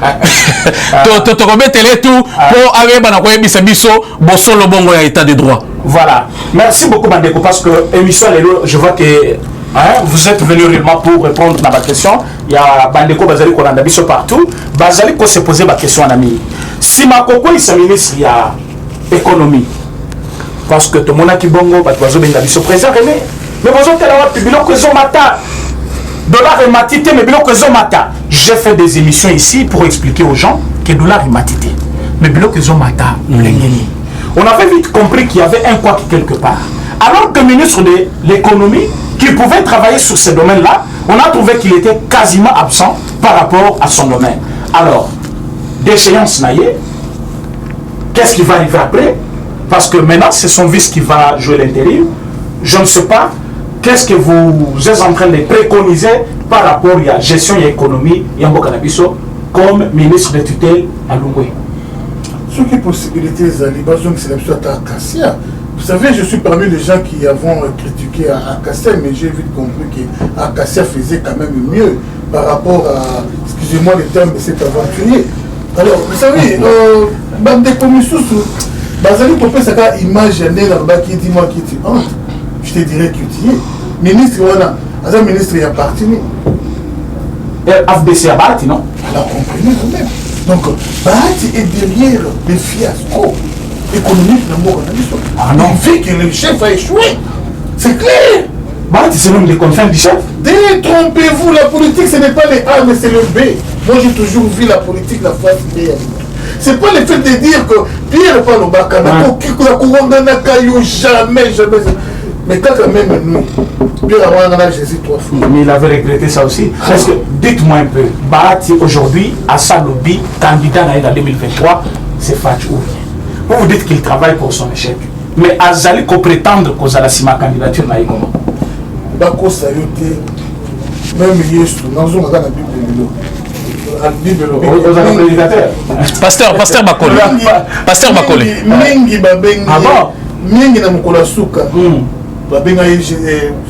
To ko betele tout pour aller bana ko yebisa biso bo solo bongo ya état de droit. Voilà. Merci beaucoup Bandeko parce que émission je vois que vous êtes venu réellement pour répondre à ma question. Il y a Bandeko Bazali Kolanda Biso partout. Bazali ko se poser ma question en ami. Si ma koko il s'aministre il y a économie. Parce que tout le monde qui bongo batwazo benga biso président René. Mais vous êtes là bilo que mata. Dollar et matité mais bilo que mata. J'ai fait des émissions ici pour expliquer aux gens que dollar et matité. Mais bilo que mata l'engeni. On avait vite compris qu'il y avait un quoi quelque part. Alors que le ministre de l'économie qu'il pouvait travailler sur ce domaine-là, on a trouvé qu'il était quasiment absent par rapport à son domaine. Alors, déchéance naïe, qu'est-ce qui va arriver après? Parce que maintenant, c'est son vice qui va jouer l'intérim. Je ne sais pas, qu'est-ce que vous êtes en train de préconiser par rapport à la gestion et l'économie et en Bokanabiso comme ministre de tutelle à Lungwe? Ce qui est possibilité, c'est la Akassia. Vous savez, je suis parmi les gens qui avons critiqué Akassia, mais j'ai vite compris qu'Akassia faisait quand même mieux par rapport à, excusez-moi le terme de cet aventurier. Alors, vous savez, des commissions Bazali Popé, c'est une image qui dit moi qui est honte. Je te dirais que tu es. Ministre, voilà. Un ministre, il appartenu. FBC à Bahati, non? Alors, comprenez quand même. Donc, Bahati est derrière les fiascos économiques dans le monde. Ah non. Il fait que le chef a échoué. C'est clair. Bahati, c'est l'homme des confins du chef. Détrompez-vous, la politique, ce n'est pas les A, mais c'est le B. Moi, j'ai toujours vu la politique, la face B. C'est pas le fait de dire que Pierre pas le Bakana, jamais. Mais quand même, nous, Pierre a Jésus 3 fois. Mais il avait regretté ça aussi. Parce que, dites-moi un peu, Bahati aujourd'hui, à Salobi, candidat dans 2023, c'est Fatch ou bien. Vous dites qu'il travaille pour son échec. Mais Azali qu'on prétendre qu'aux Alasima candidature n'a eu comment? Bako Sayote, même Yesu, dans une Pasteur Bakole. Pasteur Bakole. Mingi babengi. Ah bon? Mingi na mukula suka. Babenga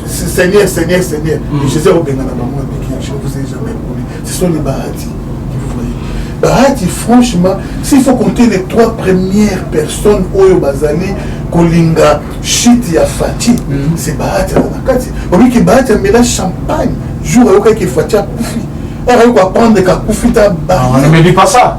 Seigneur. Jésus obenga na maman je ne vous ai jamais connu. Ce sont les Bahati que vous voyez. Bahati, franchement, s'il faut compter les 3 premières personnes Oyo Bazali, Kolinga, Chiti ya Fati, c'est Bahati na Nakati. On dit que Bahati a mélange champagne. Jour où qui Fati a Koufi. On va prendre des Koufita Bahati. Ne me dis pas ça.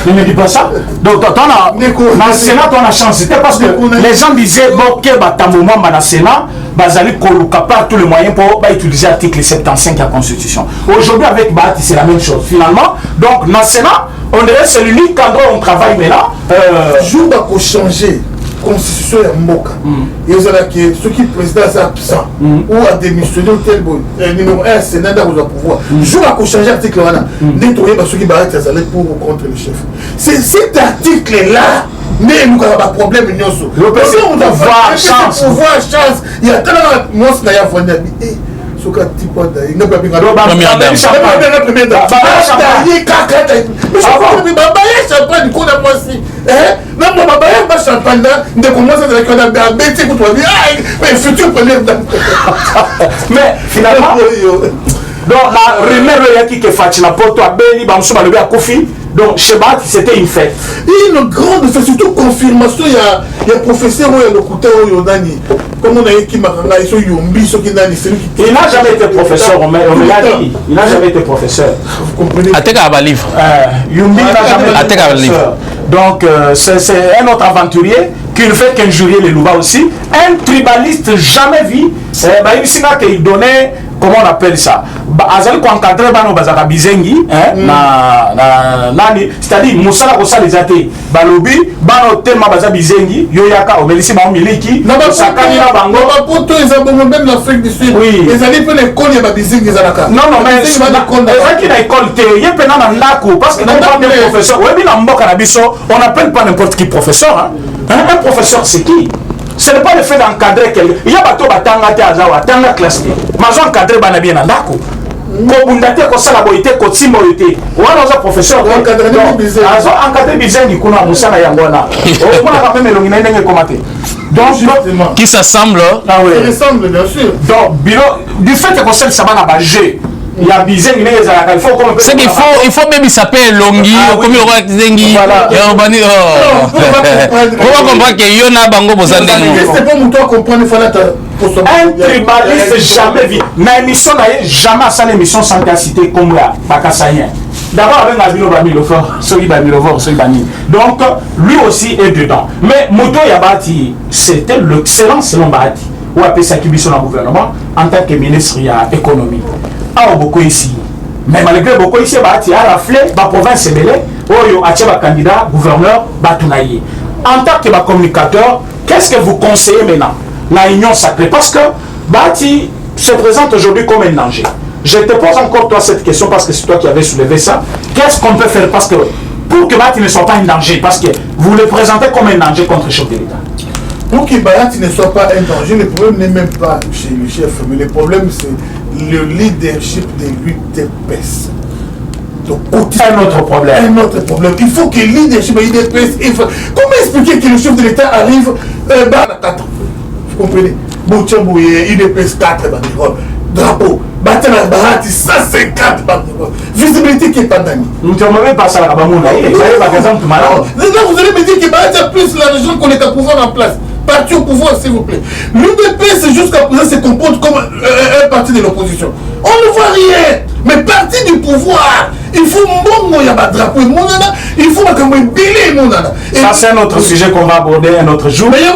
Ne me dis pas ça. Donc, dans le Sénat, on a changé. C'était parce que les gens disaient, bon, que dans le Sénat, Bazali Koluka par tous les moyens pour utiliser l'article 75 de la Constitution. Aujourd'hui, avec Bahati, c'est la même chose. Finalement, donc, dans le Sénat, on dirait que c'est l'unique endroit où on travaille maintenant. Jour où changer constitution ya mboka et ceux qui président est absent ou a démissionné tel numéro 1 sénat dans le pouvoir jour à changer article là nettoyer parce que Bahati allait pour ou contre le chef. C'est cet article là mais nous avons un problème nyoso on doit voir chance il y a tellement moi ça y a vendu soka tipo da il n'a pas bien première dame mais finalement donc la rumeur qui est faite la porte à Beli Bamsou Balobi à Kofi donc chez Bahati c'était une fête une grande fête surtout confirmation il y a professeur le couteau Yonani comme on a écrit Makanga ils sont Yombi ceux qui n'ont celui qui il n'a jamais été professeur on l'a dit il n'a jamais été professeur vous comprenez Ateka ba livre Yombi n'a jamais été professeur donc c'est un autre aventurier qui ne fait qu'injurier les Louba aussi un tribaliste jamais vu ici là qu'il donnait comment on appelle ça azali ko encadrer bano bazaka bizengi nani c'est-à-dire musala ko sala ezate balobi bano tellement baza bizengi yoyaka omelisi ba miliki sakani na bango poto ezabongo même l'Afrique du Sud ezali pe l'école ya ba bizengi ezalaka non mais ezaki na école te ye pena na ndako parce que dans le professeur webi na mboka na biso on n'appelle pas n'importe qui professeur un professeur c'est qui? Ce n'est pas le fait d'encadrer quelqu'un. Il y a bateau batanga te azawa, tanga classe. Mazo encadrer bana bien ndako. Ko bundate ko sala boité ko timo yote. Wana za professeur encadrer bizengi. Azo encadrer bizengi kuna musana yangona. O kuna ka même longina ndenge komate. Donc qui s'assemble qui ressemble bien sûr. Donc du fait que conseil ça va na jeu. Il y a bizengi les il faut comme c'est qu'il faut même il s'appelle longi comme le roi zengi on va comprendre que yona bango bozande c'est pas mon toi comprendre fallait un tribaliste jamais vu na émission na jamais ça l'émission sans citer comme là bakasayen d'abord avec Nabilo Bamilofort celui Bamilofort celui Bani donc lui aussi est dedans mais Moto Yabati c'était l'excellent selon Bahati ou appelé ça qui biso dans le gouvernement en tant que ministre de l'économie a beaucoup ici mais malgré beaucoup ici Bahati a raflé la province belé oyo a tia candidat gouverneur Batunaye en tant que communicateur qu'est-ce que vous conseillez maintenant la union sacrée parce que Bahati se présente aujourd'hui comme un danger. Je te pose encore toi cette question parce que c'est toi qui avais soulevé ça. Qu'est-ce qu'on peut faire parce que pour que Bahati ne soit pas un danger, parce que vous le présentez comme un danger contre le chef de l'État. Pour que Bahati ne soit pas un danger, le problème n'est même pas chez le chef, mais le problème c'est le leadership de l'UDPS. Donc, un autre problème. Un autre problème. Il faut que le leadership de l'UDPS... Comment expliquer que le chef de l'État arrive à 4 ans? Vous comprenez? Bouchabouye, UDPS 4 banderoles, drapeau. Bahati 150 banderoles. Visibilité qui n'est pas gagnée. Nous ne même pas ça à Bamouna. Vous allez me dire que Bahati a plus l'argent qu'on est à pouvoir en place. Parti au pouvoir, s'il vous plaît. L'UDPS jusqu'à présent se comporte comme un parti de l'opposition. On ne voit rien. Mais parti du pouvoir, il faut il y a un drapeau, il faut un billet. Ça, c'est un autre sujet qu'on va aborder un autre jour. Mais il y a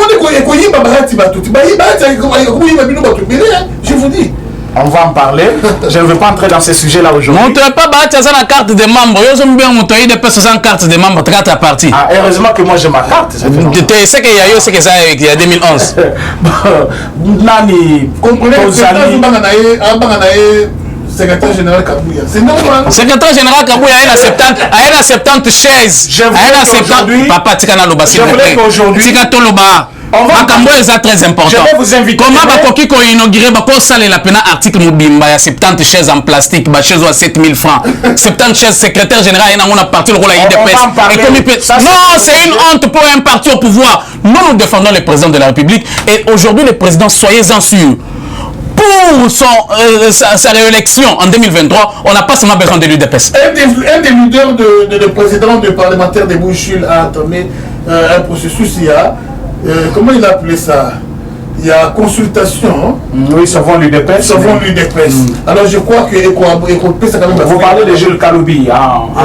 je vous dis. On va en parler. Je ne veux pas entrer dans ces sujets-là aujourd'hui. On ne montre pas Bahati la carte de membre. Ils ont bien montré des personnes en carte de membre, 4 partis. Ah, heureusement que moi j'ai ma carte. C'est qu'il y a eu, c'est que ça il y a 2011. Nani, comprenez, secrétaire général Kabouya. C'est normal. Secrétaire général Kabouya a 70 chaises. Je voulais Papa Tikana Loba, s'il vous plaît. Tikato Loba. Makambo est très important. Je vais vous inviter. Comment Bakoki ko inauguré bako sale la pena article Mobimba, il y a 70 chaises en plastique, ba chaises à 7000 francs. 70 chaises secrétaire général et on a parti le rôle à IDPS. Non, c'est une honte pour un parti au pouvoir. Nous défendons le président de la République et aujourd'hui le président, soyez-en sûrs. Pour sa réélection en 2023, on n'a pas seulement besoin de l'UDPS. Un des leaders de président du parlementaire de Bouchil a entamé un processus. Il y a, comment il a appelé ça? Il y a consultation. Oui, savons l'UDPS. Savons l'UDPS. Alors je crois que EcoP, c'est quand même... Vous parlez de Gilles Kaloubi.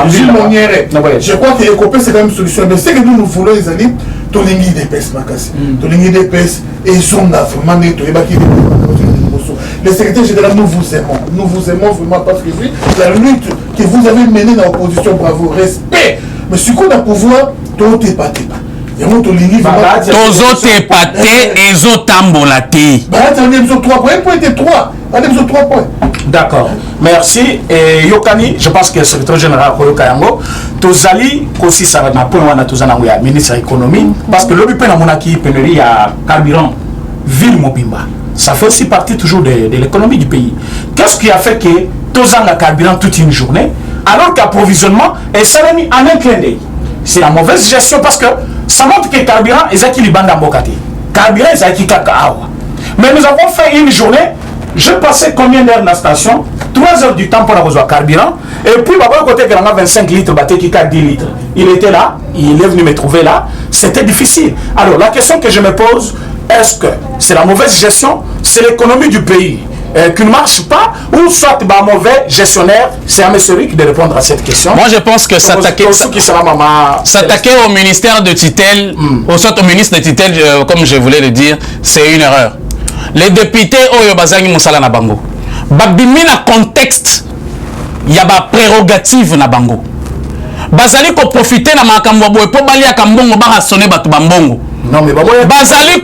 Gilles Monnière. Je crois que EcoP, c'est quand même une solution. Mais ce que nous voulons, les amis, Tolingi DPS, Makassi. Tolingi DPS, et son vraiment netto. Le secrétaire général, nous vous aimons. Nous vous aimons vraiment parce que la lutte que vous avez menée dans l'opposition, bravo, respect. Mais ce qu'on a pouvoir, tout est pas. Tozo te pate et zo tambolate. D'accord. Merci. Et Yokani, je pense que le secrétaire général Koyoka Yango, Tozali, aussi ça va être ministre de l'économie, parce que l'objet de monaki pénurie à carburant, ville Mobimba. Ça fait aussi partie toujours de l'économie du pays. Qu'est-ce qui a fait que Tozan a carburant toute une journée, alors qu'approvisionnement est servi en un clin d'œil? C'est la mauvaise gestion parce que ça montre que le carburant est équilibré dans le carburant est équilibré. Mais nous avons fait une journée, je passais combien d'heures dans la station? 3 heures du temps pour avoir carburant. Et puis, à côté que 25 litres, qui 10 litres. Il était là, il est venu me trouver là. C'était difficile. Alors, la question que je me pose, est-ce que c'est la mauvaise gestion? C'est l'économie du pays qui ne marche pas, ou soit mauvais gestionnaire? C'est à M. Rick de répondre à cette question. Moi je pense que s'attaquer au ministère de tutelle, ou soit au ministre de tutelle, comme je voulais le dire, c'est une erreur. Les députés Oyo Bazangi Moussala na bango babimi na contexte, il y a ba prérogative na bango bazali ko profiter na makambo boye po bali ya kambongo ba sonner batu bambongo. Non mais Bazali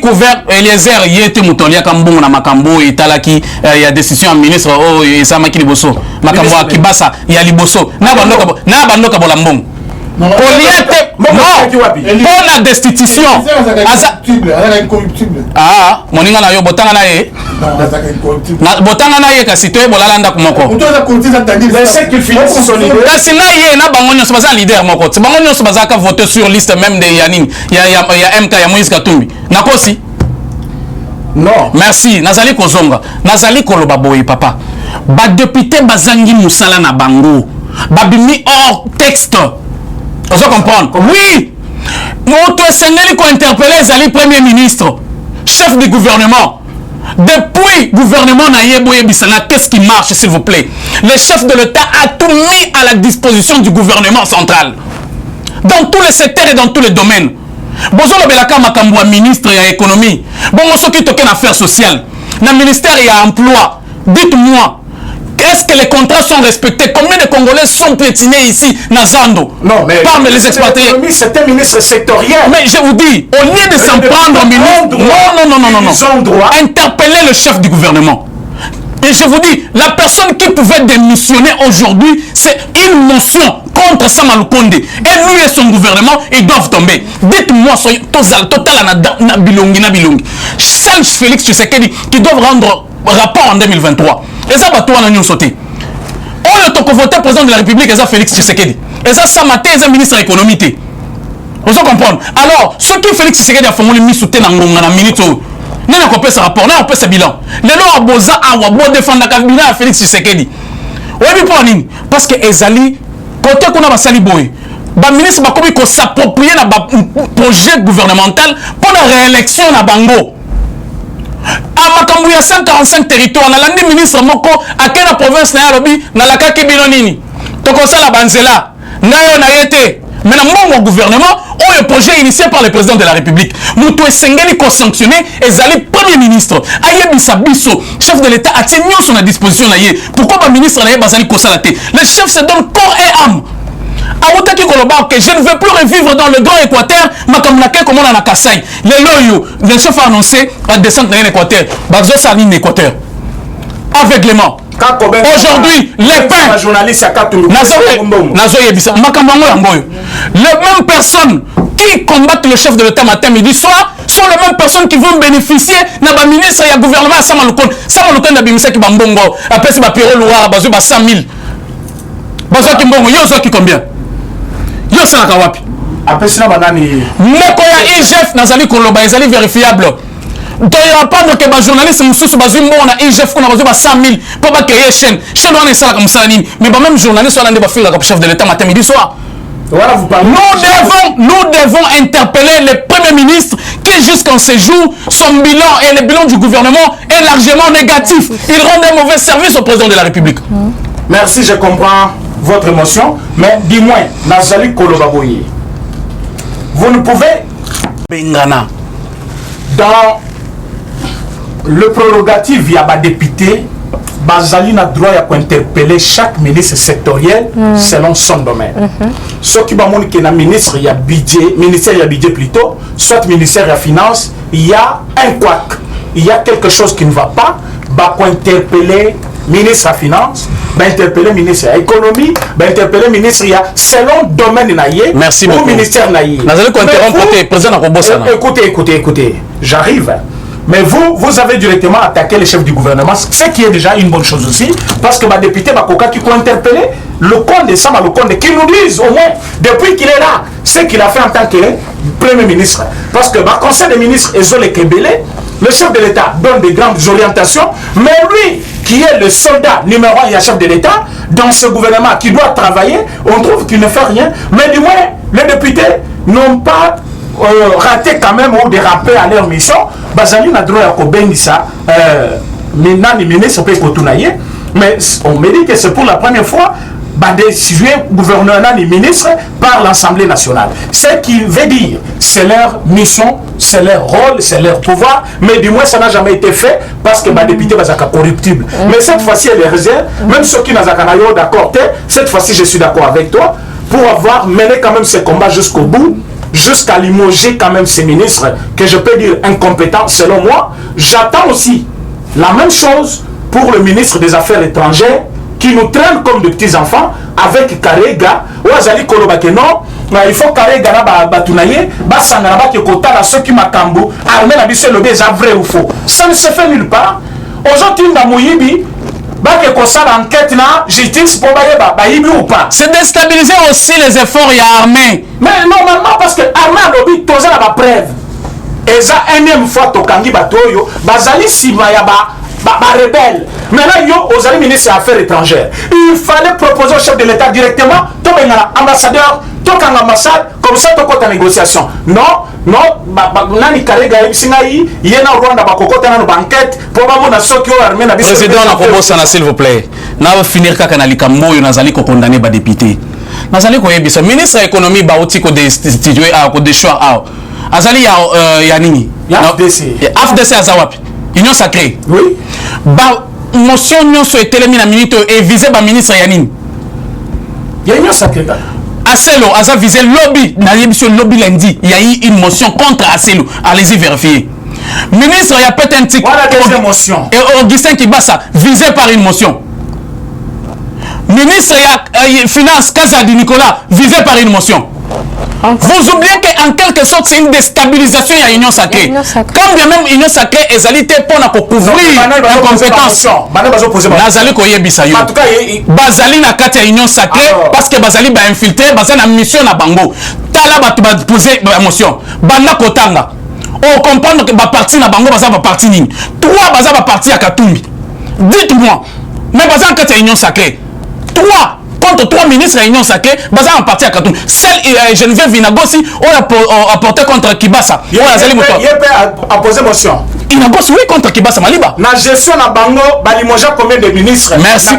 couvert Eliezer yete mutolia kambongo na makambo italaki ya décision ministre o esama ki liboso makambo akibasa ya liboso na bandoka bolambongo Poliate pour la destitution. Ah, moninga na yo botanga na ye. Botanga na ye kasi to bolalanda kumoko. Kasi na ye na bango nyonso baza leader moko. Bango nyonso baza ka voter sur liste même de Yanine. Ya MK ya Moïse Katumbi. Nakosi. Non. Merci. Nazali kozonga. Nazali koloba boye papa. Ba député bazangi musala na bango. Babimi hors texte. On se comprendre. Oui. Nous avons interpellé Zali Premier ministre, chef du gouvernement. Depuis le gouvernement Nayeboye Bissana, qu'est-ce qui marche, s'il vous plaît? Le chef de l'État a tout mis à la disposition du gouvernement central. Dans tous les secteurs et dans tous les domaines. Bonjour le Belaka Makamboua, ministre de l'économie. Bon, on s'occupe d'affaires sociales. Dans le ministère, il y a emploi. Dites-moi, est-ce que les contrats sont respectés? Combien de Congolais sont piétinés ici, Nazando? Non, mais parmi les expatriés. C'est un ministre sectoriel. Mais je vous dis, au lieu de s'en prendre au ministre, non. Ils ont droit. Interpeller le chef du gouvernement. Et je vous dis, la personne qui pouvait démissionner aujourd'hui, c'est une motion contre Samalukonde. Et lui et son gouvernement, ils doivent tomber. Dites-moi, total na bilongi. Charles Félix Tshisekedi qui doivent rendre rapport en 2023. Et ça va tout en sauté. On le toko voté président de la République, et ça Félix Tshisekedi. Et ça Samaté, et ça ministre de l'économie. Vous comprenez? Alors, ce qui Félix Tshisekedi a fait, on mis sauté dans la minute. Nous avons fait ce rapport, nous avons fait ce bilan. Les gens ont besoin de défendre le bilan à Félix Tshisekedi. Oui, parce que Ezali, côté qu'on a sali boy, le ministre va s'approprier le projet gouvernemental pour la réélection na Bango. À Makambu, il y a 145 territoires. Le ministre Moko, à quelle province na Yarobi, na la Kaki Binonini. Donc, ça la Banzela. Nayo na yete. Mais dans mon gouvernement, le projet initié par le président de la République, nous devons sanctionner et Zali premier ministre. Ayebisa Bisso, chef de l'État, a tenu son à disposition. Pourquoi le ministre n'a pas Zali? Le chef se donne corps et âme. Je ne veux plus revivre dans le Grand Équateur, comme on a Kassai. Le chef a annoncé la descente dans l'Équateur. Bazo Saline Équateur. Aveuglement. Aujourd'hui, les pains, les mêmes personnes qui combattent le chef de l'État matin, midi, soir, sont les mêmes personnes qui vont bénéficier de ministre et du gouvernement à Samalukon. Samalukon a bénéficié de Bambongo, après c'est Piro Loire, Bazou 100 000. Bazou Kimbongo, yo qui combien? Yo c'est la Kawapi. Après c'est la banane. Nekoya IGF, Nazali Koloba, ils allaient vérifiables. Donc il n'y aura pas de journaliste qui on a IGF qu'on a besoin de 100 000 pour créer chaîne. Chaîne on est ça comme ça, mais même journaliste on a des films comme chef de l'État matin midi soir. Voilà, vous parlez. Nous devons interpeller le Premier ministre qui jusqu'en ce jour, son bilan et le bilan du gouvernement est largement négatif. Il rend un mauvais service au président de la République. Merci, je comprends votre émotion, mais dis-moi, Nazali Kolobaboye, vous ne pouvez Bengana dans le prérogative, il y a des députés, Bazali n'a droit à interpeller chaque ministre sectoriel selon son domaine. Ce qui va montrer que le ministre, il y a budget, ministère, il y a budget plutôt, soit ministère, il y a finance, il y a un couac. Il y a quelque chose qui ne va pas, va interpeller ministre à finance, va interpeller ministre à économie, va interpeller ministre selon domaine naïe. Merci beaucoup. Ministère naïe. Écoutez, j'arrive. Mais vous avez directement attaqué le chef du gouvernement, ce qui est déjà une bonne chose aussi, parce que les députés Bakoka qui ont interpellé le Conde, Sama le Conde, qui nous disent au moins, depuis qu'il est là, ce qu'il a fait en tant que Premier ministre. Parce que le Conseil des ministres Ezole Kebele, le chef de l'État donne des grandes orientations, mais lui, qui est le soldat numéro 1 et chef de l'État, dans ce gouvernement qui doit travailler, on trouve qu'il ne fait rien. Mais du moins, les députés n'ont pas raté quand même ou dérapé à leur mission. Bazali n'a droit à Kobenissa, maintenant les ministres peuvent continuer, mais on me dit que c'est pour la première fois décision gouvernement et ministres par l'Assemblée nationale. Ce qui veut dire, c'est leur mission, c'est leur rôle, c'est leur pouvoir, mais du moins ça n'a jamais été fait parce que les députés sont corruptibles. Mais cette fois-ci, elle est réserve, même ceux qui n'ont pas d'accord, cette fois-ci je suis d'accord avec toi, pour avoir mené quand même ce combat jusqu'au bout, jusqu'à limoger quand même ces ministres, que je peux dire incompétents selon moi. J'attends aussi la même chose pour le ministre des Affaires étrangères, qui nous traîne comme de petits enfants avec Karega, ou Azali Kolobakeno, il faut Karega na batunaye, basanga na ki kota la ceux qui makambu, armée na biso le déjà vrai ou faux. Ça ne se fait nulle part. Aujourd'hui na Mouyibi, que ça l'enquête na justice pour bayibi ou pas. C'est déstabiliser aussi les efforts y a armée. Mais normalement parce que armée a lobby toza la preuve. Et ça énième fois tokangi batoyo, bazali sima ya rebelle. Maintenant, aux amis ministres des Affaires étrangères, il fallait proposer au chef de l'État directement, toi, ambassadeur, toi, ambassade, comme ça, tu as négociation. Non, nani Karega, il y a un Rwanda, une banquette, probablement, ceux qui ont armé la président, s'il vous plaît. Nous allons finir quand on a dit qu'on condamné les députés. Nous allons le ministre de l'économie, il a destitué, il a choix. Azali, il y a Nini. FDC. FDC Azawapi. Union sacrée. Oui. motion nyonso etelemi na minute et visé ba ministre ya nini ya union sacrée Aselo aza visé lobby na yebiso lobby lundi il y a eu une motion contre Aselo, allez-y vérifier. Ministre il y a peut-être un tic motion et Augustin Kibasa visé par une motion. Ministre il y a finance Kazadi Nicolas visé par une motion. Vous oubliez qu'en quelque sorte c'est une déstabilisation à l'Union sacrée. Comme bien même l'Union sacrée est allée pour couvrir la compétence. Nazali koyebisa yo. Bazali na kati ya Union sacrée parce que bazali ba infiltré, bazali na mission na bango. Tala ba poser émotion. Banda kotanga. On comprendre que ba parti na bango bazali ba parti nini. Trois bazali ba parti ya Katumbi. Dites-moi. Mais bazali na kati ya Union sacrée. Trois contre 3 ministres réunion sacrée, basé en partie à Katoum. Celle Geneviève Vinagosi, on a apporté contre Kibasa. Il a posé motion. Vinagosi, oui, contre Kibasa Maliba. La gestion na bango, balimoja combien de ministres? Merci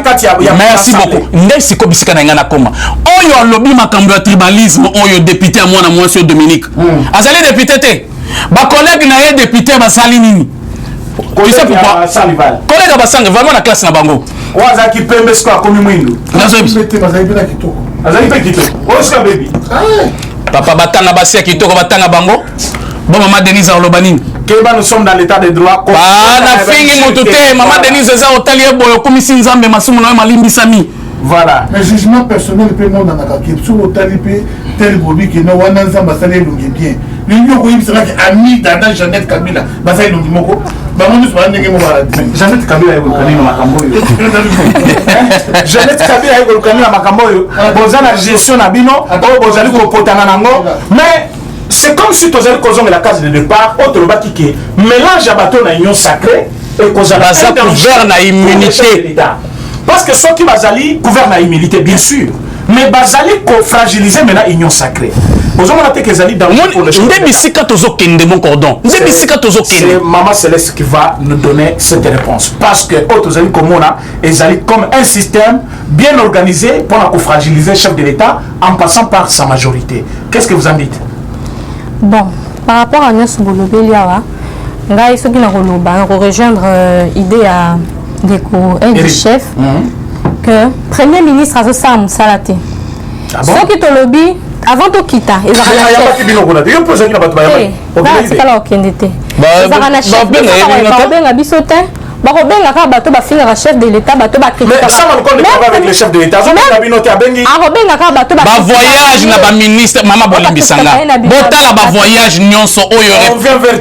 beaucoup. Ndesi Kobisika na ngana koma. Oyo lobby makambo ya tribalisme, oyo député à moi na moi sur Dominique. Azali député te. Ba collègue na ye député basali nini? Tu sais pourquoi? Collègue basang vraiment la classe na bango. Waza kipembe siko akomi mwindu. Azali pe kitoko. Osika baby. Papa batanga basia kitoko batanga bango. Bon maman Denise Olobanini. Keba nous sommes dans l'état de droit. Ah na fingi mutute maman Denise za otalier boyo komisi nzambe masumu na malimbi sami. Voilà. Mais jugement personnel peut non dans la kaki sur otalipe tel bobi qui no wana nzamba sale lungi bien. L'union ko yibisaka ki ami dada Jeannette Kabila basai lungi moko. Jeannette Kabila est reconnue dans Makamboyo. Jeannette Kabila est reconnue dans Makamboyo. Boza la gestion na bino, bozali ko potana nango. Mais c'est comme si tu avais causé la case de départ, autre baki qui mélange à bateau na union sacrée et cause la couvert na immunité. Parce que ceux qui bazali couvert na immunité bien sûr, mais bazali ko fragiliser maintenant union sacrée. C'est Maman Céleste qui va nous donner cette réponse. Parce que comme un système bien organisé pour fragiliser le chef de l'État en passant par sa majorité. Qu'est-ce que vous en dites? Bon, par rapport à Nyonso Bolobeliawa, il faut qu'on rejoindre l'idée du chef que le Premier ministre a ça à Salate. Ce qui te lobby, avant de quitter, ils ont bakobengaka bato bafingaka chef de l'état bato mais ça avec le chef de l'état akobengaka bato voyage na ba ministre mama bolimbisanga botala ba voyage nyonso oyo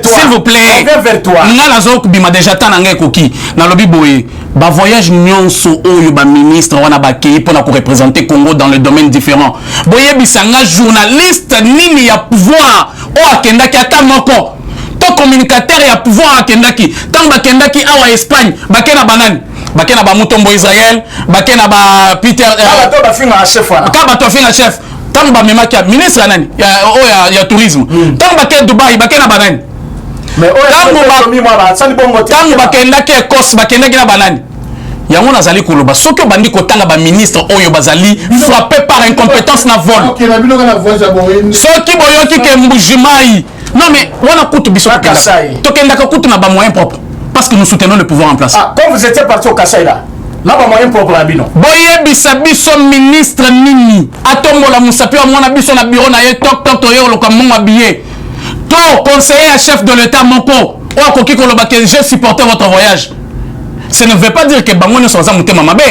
s'il vous plaît nga nazo bima déjà tananga ekoki na lobi boye ba voyage nyonso oyo ba ministre wana bakei pona ko représenter Congo dans les domaines différents boye bisanga journaliste nini ya pouvoir o akendaki ata moko to communicateur ya pouvoir akendaki tant bakendaki awa Espagne bakena banani bakena ba mutombo Israël bakena ba Peter bato bafinga chef wana ka bato finga chef tant ba memaki ministre nani ya tourisme tant bakena Dubai bakena banani mais tant bakendaki Écosse bakendaki na banani yango nazali koloba soki obandi kotanga ba ministre oyo bazali frappé par incompétence na vol soki boyoki ke mbujimai non mais on a coûté biso tokendaka kutu na ba moyens propres parce que nous soutenons le pouvoir en place. Ah, quand vous étiez parti au Kassai là, là ba moyens propres na bino. Boye biso ministre nini atombola musapi wa mwana biso na bureau na ye tok tok to yo lokamonga billet. To conseiller chef de l'état moko o akoki koloba que j'ai supporté votre voyage. Ça ne veut pas dire que bango ne soit pas mutema mabe.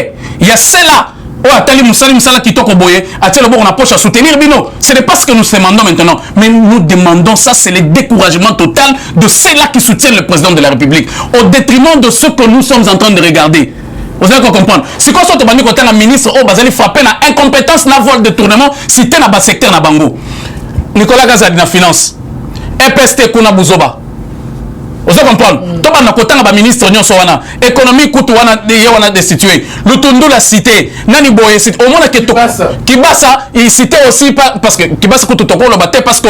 Il y a cela. Oh, atali musali musala kitoko boye, ateli bon on approche à soutenir bino. Ce n'est pas ce que nous demandons maintenant, mais nous demandons ça, c'est le découragement total de ceux-là qui soutiennent le président de la République, au détriment de ce que nous sommes en train de regarder. Vous allez comprendre. Si quoi soit bandi côté un ministre, oh bazali frapper na incompétence, na vol de tournement, si t'es na bas secteur na bango. Nicolas Gazadi na finance, EPST kuna buzoba. Vous allez comprendre. Tout le monde a ministre nyonso wana économie kutu wana destitué. Lutundu la cité. Nani boye cité. Au moins que Kibasa il cité aussi parce que Kibasa kutu toko le batte parce que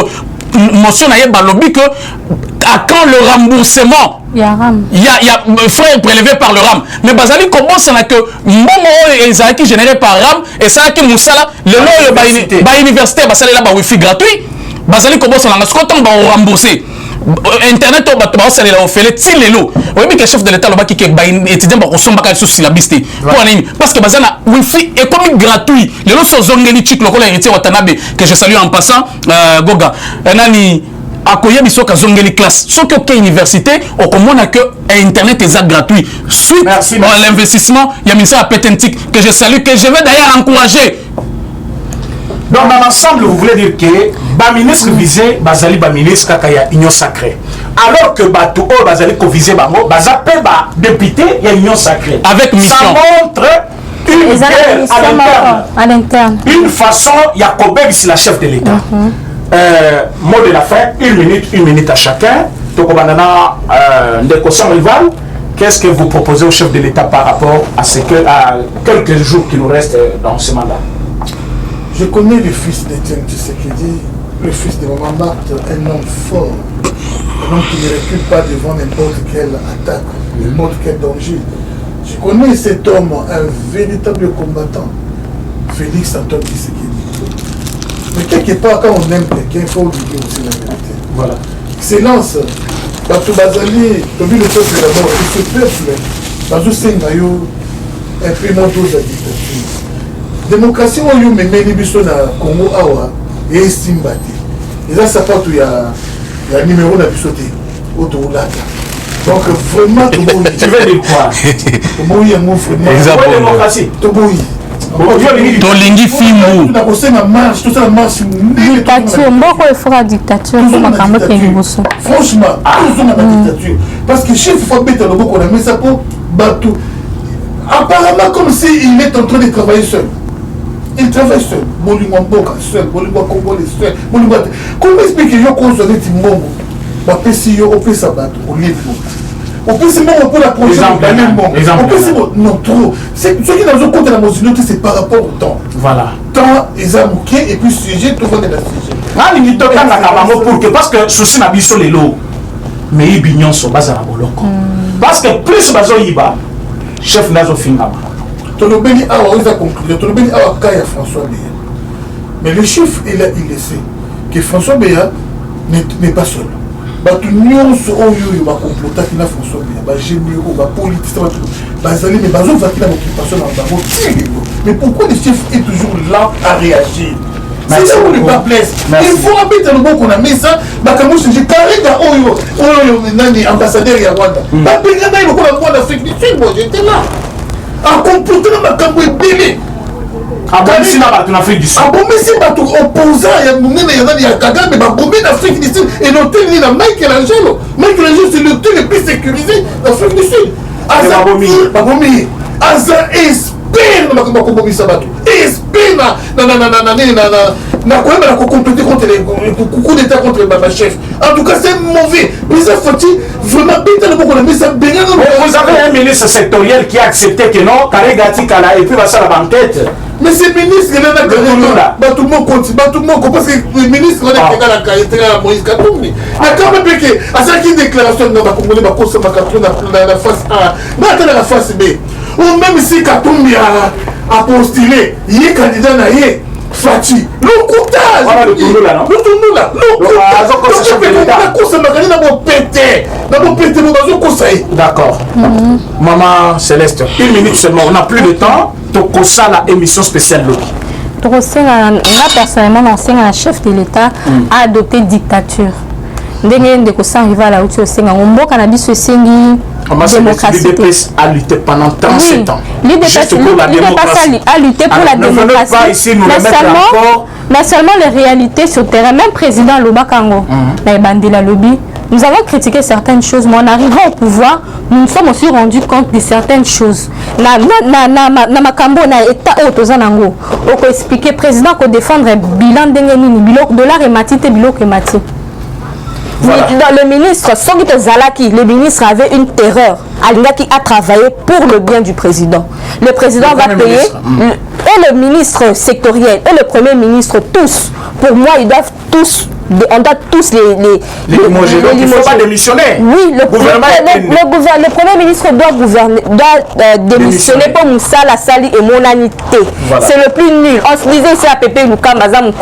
motion na yeba lobby que à quand le remboursement il y a frais prélevés par le RAM mais bazali comment ça na que mbongo ezaki généré par RAM et ça qui musala le lo ba université basala la ba wifi gratuit bazali comment ça na ce qu'on va rembourser. internet to bato baosalela ofele ti lelo oyebi ke chef de l'état alobaki ke baétudiant bakosombaka lisusu syllabus te mpo nini parce que baza na wifi ekomi gratuit lelo so ozongeli chik lokola héritier watanabe que je salue en passant goga nani akoyebi soki azongeli classe soki oke université okomona que internet eza gratuit suite à l'investissement ya ministère ya petentique que je salue que je vais d'ailleurs encourager. Donc dans l'ensemble, vous voulez dire que le ministre visé, bazali ba ministre kaka ya union sacrée. Alors que batou o bazali ko visé bango, bazape ba député ya union sacrée. Avec mission. Ça montre une guerre à l'interne. Une façon, Yacobé, c'est la chef de l'État. Mot de la fin, une minute à chacun. Donc on a des sans rival. Qu'est-ce que vous proposez au chef de l'État par rapport à quelques jours qui nous restent dans ce mandat? Je connais le fils d'Étienne Tshisekedi, le fils de Maman Marthe, un homme fort, un homme qui ne recule pas devant n'importe quelle attaque, n'importe quel danger. Je connais cet homme, un véritable combattant, Félix Antoine Tshisekedi. Mais quelque part, quand on aime quelqu'un, il faut oublier aussi la vérité. Voilà. Excellence, Batou Bazali, le peuple d'abord, et ce peuple, Bazou Sengayo, imprimant 12 à dictature. Démocratie oyo memeli biso na Congo awa et Simbati. Eza sapato ya numéro na biso te oto ulata. Donc vraiment tu veux dire quoi? Toboyi yango vraiment. La démocratie. Toboyi. Tolingi fimu. Na kosenga marche, tout ça la marche. Dictature, mboko efora dictature pour makambo ke liboso. Franchement, tout ça na dictature parce que chef faut bête le boko na mesa po bato. Apparemment comme si il est en train de travailler seul. Il travaille seul, Bolingwa Mboka seul, Bolingwa Congolais seul, Bolingwa. Comment expliquer que je consomme des timbongo? Parce que yo on peut s'abattre, on est bon. On peut se mettre pour la prochaine. On peut se non trop. C'est ce qui dans un côté de la mosinité, c'est par rapport au temps. Voilà. Temps, ils ont manqué et puis sujet, tout va de la sujet. Ah, il n'y a pas pour que parce que ceci n'a pas sur les lots, mais il bignon sur base à la boloko. Parce que plus bazo yiba, chef nazo fingama. Tolobeli Awa, on a conclu. Tolobeli Awa Kaya François Béa. Mais le chef, il sait que François Béa n'est pas seul. Batou nyonso oyo ba complota qui na François Béa, ba généraux, ba politiciens, ba zali mais bazo va qui na occupation dans bango. Mais pourquoi le chef est toujours lent à réagir? C'est là où le bas blesse. Il faut habiter le bon qu'on a mis ça. Bakamu Shinji Karega oyo nani ambassadeur ya Rwanda. Ba benga na iloko na Rwanda Afrique du Sud, moi j'étais là. A comploter dans ma cambo ebele. Abomisi na bato na Afrique du Sud. Abomisi bato opposant ya munene ya nani ya Kagame ba bombi na Afrique du Sud et l'hôtel ni na Michelangelo. Michelangelo c'est l'hôtel le plus sécurisé d'Afrique du Sud. Babomi. Aza espère na makambo kobomisa bato. Espère na quoi na comploter contre les coup d'état contre ma chef. En tout cas c'est mauvais. Mais ça faut vraiment bien beaucoup de ça bien. Vous avez un ministre sectoriel qui a accepté que non, Karega Tikala et puis va faire la banquette. Mais ces ministres qui là, tout le monde continue, tout le monde parce que les ministres on est égal à qualité à Moïse Katumbi. Mais quand même que à ça qui déclaration dans la Congolais va cause ma capture dans la face A, dans la face B. Ou même si Katumbi a postulé, il est candidat na yé. Fati, le coutage. Voilà le tourneau là, non? Le tourneau là, le coutage. D'accord. Maman Céleste, une minute seulement, on n'a plus de temps. Donc, ça, la émission spéciale Loki. Moi, personnellement, l'ancien chef de l'État a adopté dictature. Ndenge de kosa rival à outil au Sénat. On voit qu'on a dit ce Sénat démocratie. L'UDPS a lutté pendant 37 ans. L'UDPS a lutté pour la démocratie. Mais seulement les réalités sur le terrain. Même président Lobakango, Bandila Lobby, nous avons critiqué certaines choses, mais en arrivant au pouvoir, nous nous sommes aussi rendus compte de certaines choses. Na makambo na état autozanango. On peut expliquer président qu'on défendre bilan d'engeni bilok dollar et matite bilok et matite. Voilà. Le ministre, Songito Zalaki, le ministre avait une terreur. Alingaki a travaillé pour le bien du président. Le président va payer. et le ministre sectoriel et le premier ministre, tous, pour moi, ils doivent tous, on doit tous les limoger. Il ne faut pas démissionner. Oui, le premier ministre doit démissionner pour Moussa la Sali et Monanité. Voilà. C'est le plus nul. On se disait ici à Pépé Lukamaza, mais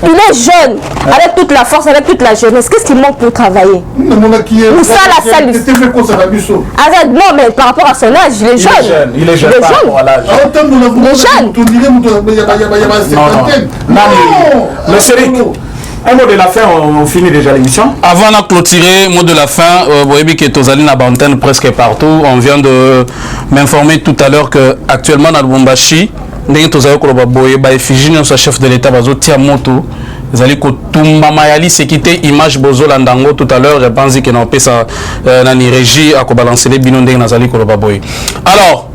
il est jeune, avec toute la force, avec toute la jeunesse. Qu'est-ce qu'il manque pour travailler? Moussa la Sali. Non, mais par rapport à son âge, il est jeune. Il est jeune. Il est jeune. Le Céric, un mot de la fin, on finit déjà l'émission. Avant de clôturer, mot de la fin, vous voyez que Tozali n'a pas antenne presque partout. On vient de m'informer tout à l'heure qu'actuellement dans le Lubumbashi, Tozali Kolobaboye, Efigine, son chef de l'État, Bazo Tiamoto, Zali Kotumba Mayali, c'est quitté image Bozo Landango tout à l'heure. Je pense que n'a pas ça, Nani Régie, à balancer les binondés, Nazali Kolobaboye. Alors,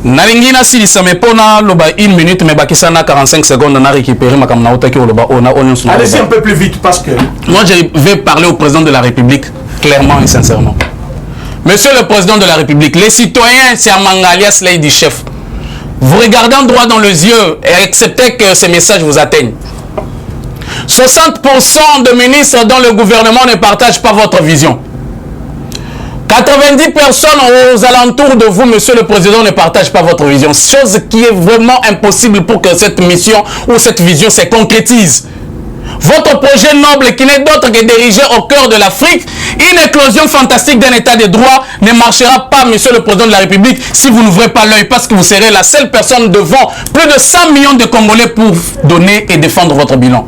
Nalingina si ça me pona loba 1 minute mais bakisana 45 secondes on a récupéré ma kamna otaki loba on a allez-y un peu plus vite parce que moi je vais parler au président de la République clairement et sincèrement. Monsieur le président de la République, les citoyens c'est un mangalias lady chef. Vous regardez en droit dans les yeux et acceptez que ces messages vous atteignent. 60% de ministres dans le gouvernement ne partagent pas votre vision. 90 personnes aux alentours de vous, monsieur le président, ne partagent pas votre vision. Chose qui est vraiment impossible pour que cette mission ou cette vision se concrétise. Votre projet noble, qui n'est d'autre que diriger au cœur de l'Afrique, une éclosion fantastique d'un état de droit ne marchera pas, monsieur le président de la République, si vous n'ouvrez pas l'œil, parce que vous serez la seule personne devant plus de 100 millions de Congolais pour donner et défendre votre bilan.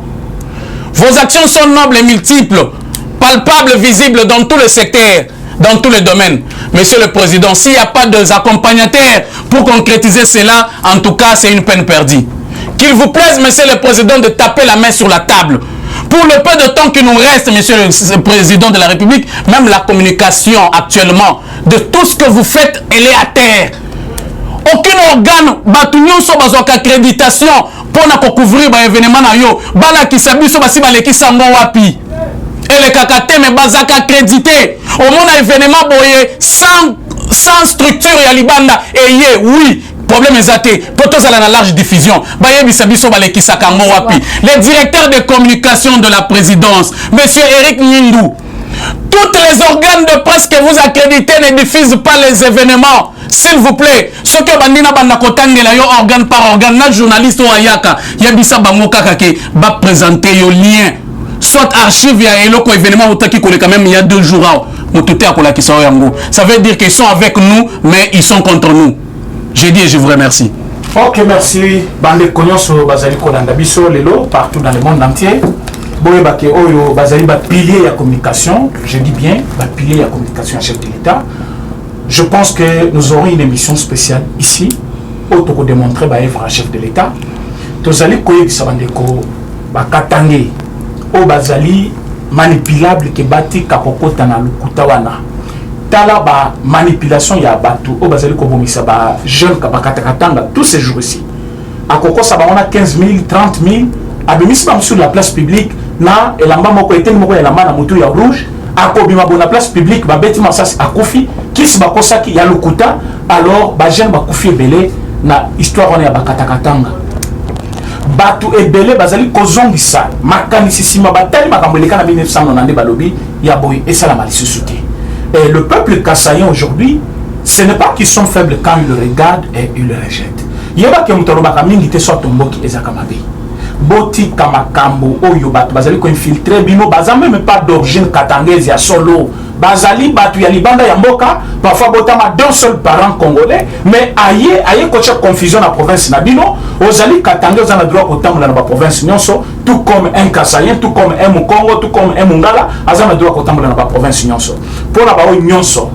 Vos actions sont nobles et multiples, palpables, visibles dans tous les secteurs, dans tous les domaines. Monsieur le Président, s'il n'y a pas d'accompagnateurs pour concrétiser cela, en tout cas, c'est une peine perdue. Qu'il vous plaise, Monsieur le Président, de taper la main sur la table. Pour le peu de temps qui nous reste, Monsieur le Président de la République, même la communication actuellement, de tout ce que vous faites, elle est à terre. Aucun organe, batunion sur votre accréditation, pour couvrir l'événement, bala qui s'abuse sur qui s'en wapi. Et les kakate mais bazaka accrédité au monde événement boye sans structure ya libanda et oui problème exacté pour tous à la large diffusion baye bisabiso baleki sakango wapi les directeurs de communication de la présidence monsieur Eric Nyindu tous les organes de presse que vous accréditez ne diffusent pas les événements. S'il vous plaît, ce que bandina banda kotangela yo organe par organe na journaliste ou ayaka yebisa bango kaka ke ba présenter yo lien soit archive ya eloko événement otaki koleka même il y a 2 jours ça veut dire qu'ils sont avec nous mais ils sont contre nous. J'ai dit et je vous remercie. Ok, merci bande konyoso bazali kolanda biso lelo partout dans le monde entier. Boye bake oyo bazali ba pilier ya communication, je dis bien ba pilier ya communication chef de l'État. Je pense que nous aurons une émission spéciale ici pour démontrer ba œuvre à chef de l'État. Tozali koyebisa bandeko ba katange o bazali manipulable ke bati kakokota na lukuta wana tala ba manipulation ya batu o bazali ko bomisa ba jeune ka bakatakatanga tous ces jours ici akoko sa ba on a 15 000 30 000 abimisi ba sur la place publique na elamba moko eteni moko elamba na mutu ya rouge akobima bona place publique ba beti masasi akufi kisi bakosaki ya lukuta alors ba jeune bakufi ebele na histoire wana ya bakatakatanga batu ebele bazali kozongisa makanisi sima batali makambo eleka na 1990 balobi ya boy et ça la malisusuté. Et le peuple kassaïen aujourd'hui, ce n'est pas qu'ils sont faibles quand ils le regardent et ils le rejettent. Yeba ke mutoroba kamingi te soit tomboki ezakamabe. Boti kamakambo oyo batu bazali ko infiltrer bino bazame même pas d'origine katangese ya solo. Bazali batu ya libanda ya mboka parfois botama d'un seul parent congolais mais aye kocha confusion na province na bino ozali katangé ozana droit kotamula na ba province nyonso tout comme un kassaïen tout comme un Mukongo tout comme un Mungala azana droit kotamula na ba province nyonso pour na ba nyonso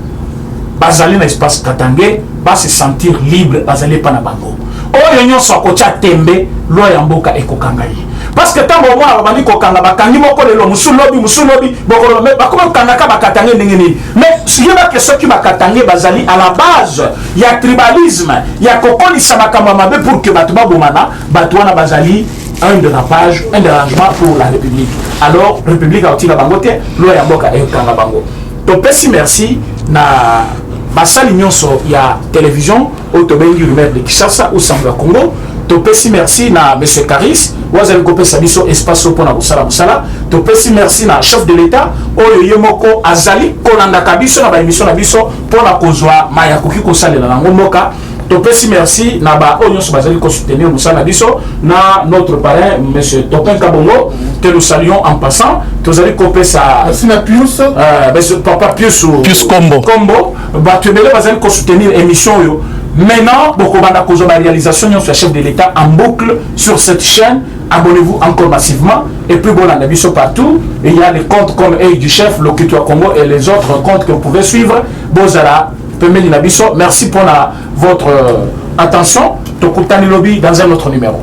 bazali na espace katangé ba se sentir libre bazali pa na bango oyo nyonso akocha tembe loi ya mboka ekokangai. Parce que tant que moi, je vais kanga bakangi moko lelo musulobi bokolo me bakoma kangaka bakatange ndengeni mais ce que ceux qui bakatange bazali à la base il y a tribalisme il y a kokolisa makambo mabe pour que batu babomana batu wana bazali un dérapage un dérangement pour la République. Alors République a otila bango te loi ya mboka e kanga bango to pesi merci na basali nyonso ya télévision au tobengi rumeur de Kinshasa ou Sango ya Congo. Topesi merci na monsieur Caris wazali kopesa biso espace pour na kusala musala. Topesi merci na chef de l'état oyo yemoko azali kolanda kabiso na ba émission na biso pour na kozwa maya koki kosalela na ngomoka. Topesi merci na ba oyo nyonso bazali ko soutenir musala biso na notre parrain monsieur Topin Kabongo que nous saluons en passant. Tozali kopesa merci na Pius monsieur papa Pius Combo ba tebele bazali ko soutenir émission yo. Maintenant, beaucoup de la réalisation de chef de l'État en boucle sur cette chaîne. Abonnez-vous encore massivement. Et puis, bon, on a vu ça partout. Et il y a les comptes comme Aïe du Chef, Lokitua Congo et les autres comptes que vous pouvez suivre. Bozala, merci pour votre attention. Tokutani Lobby dans un autre numéro.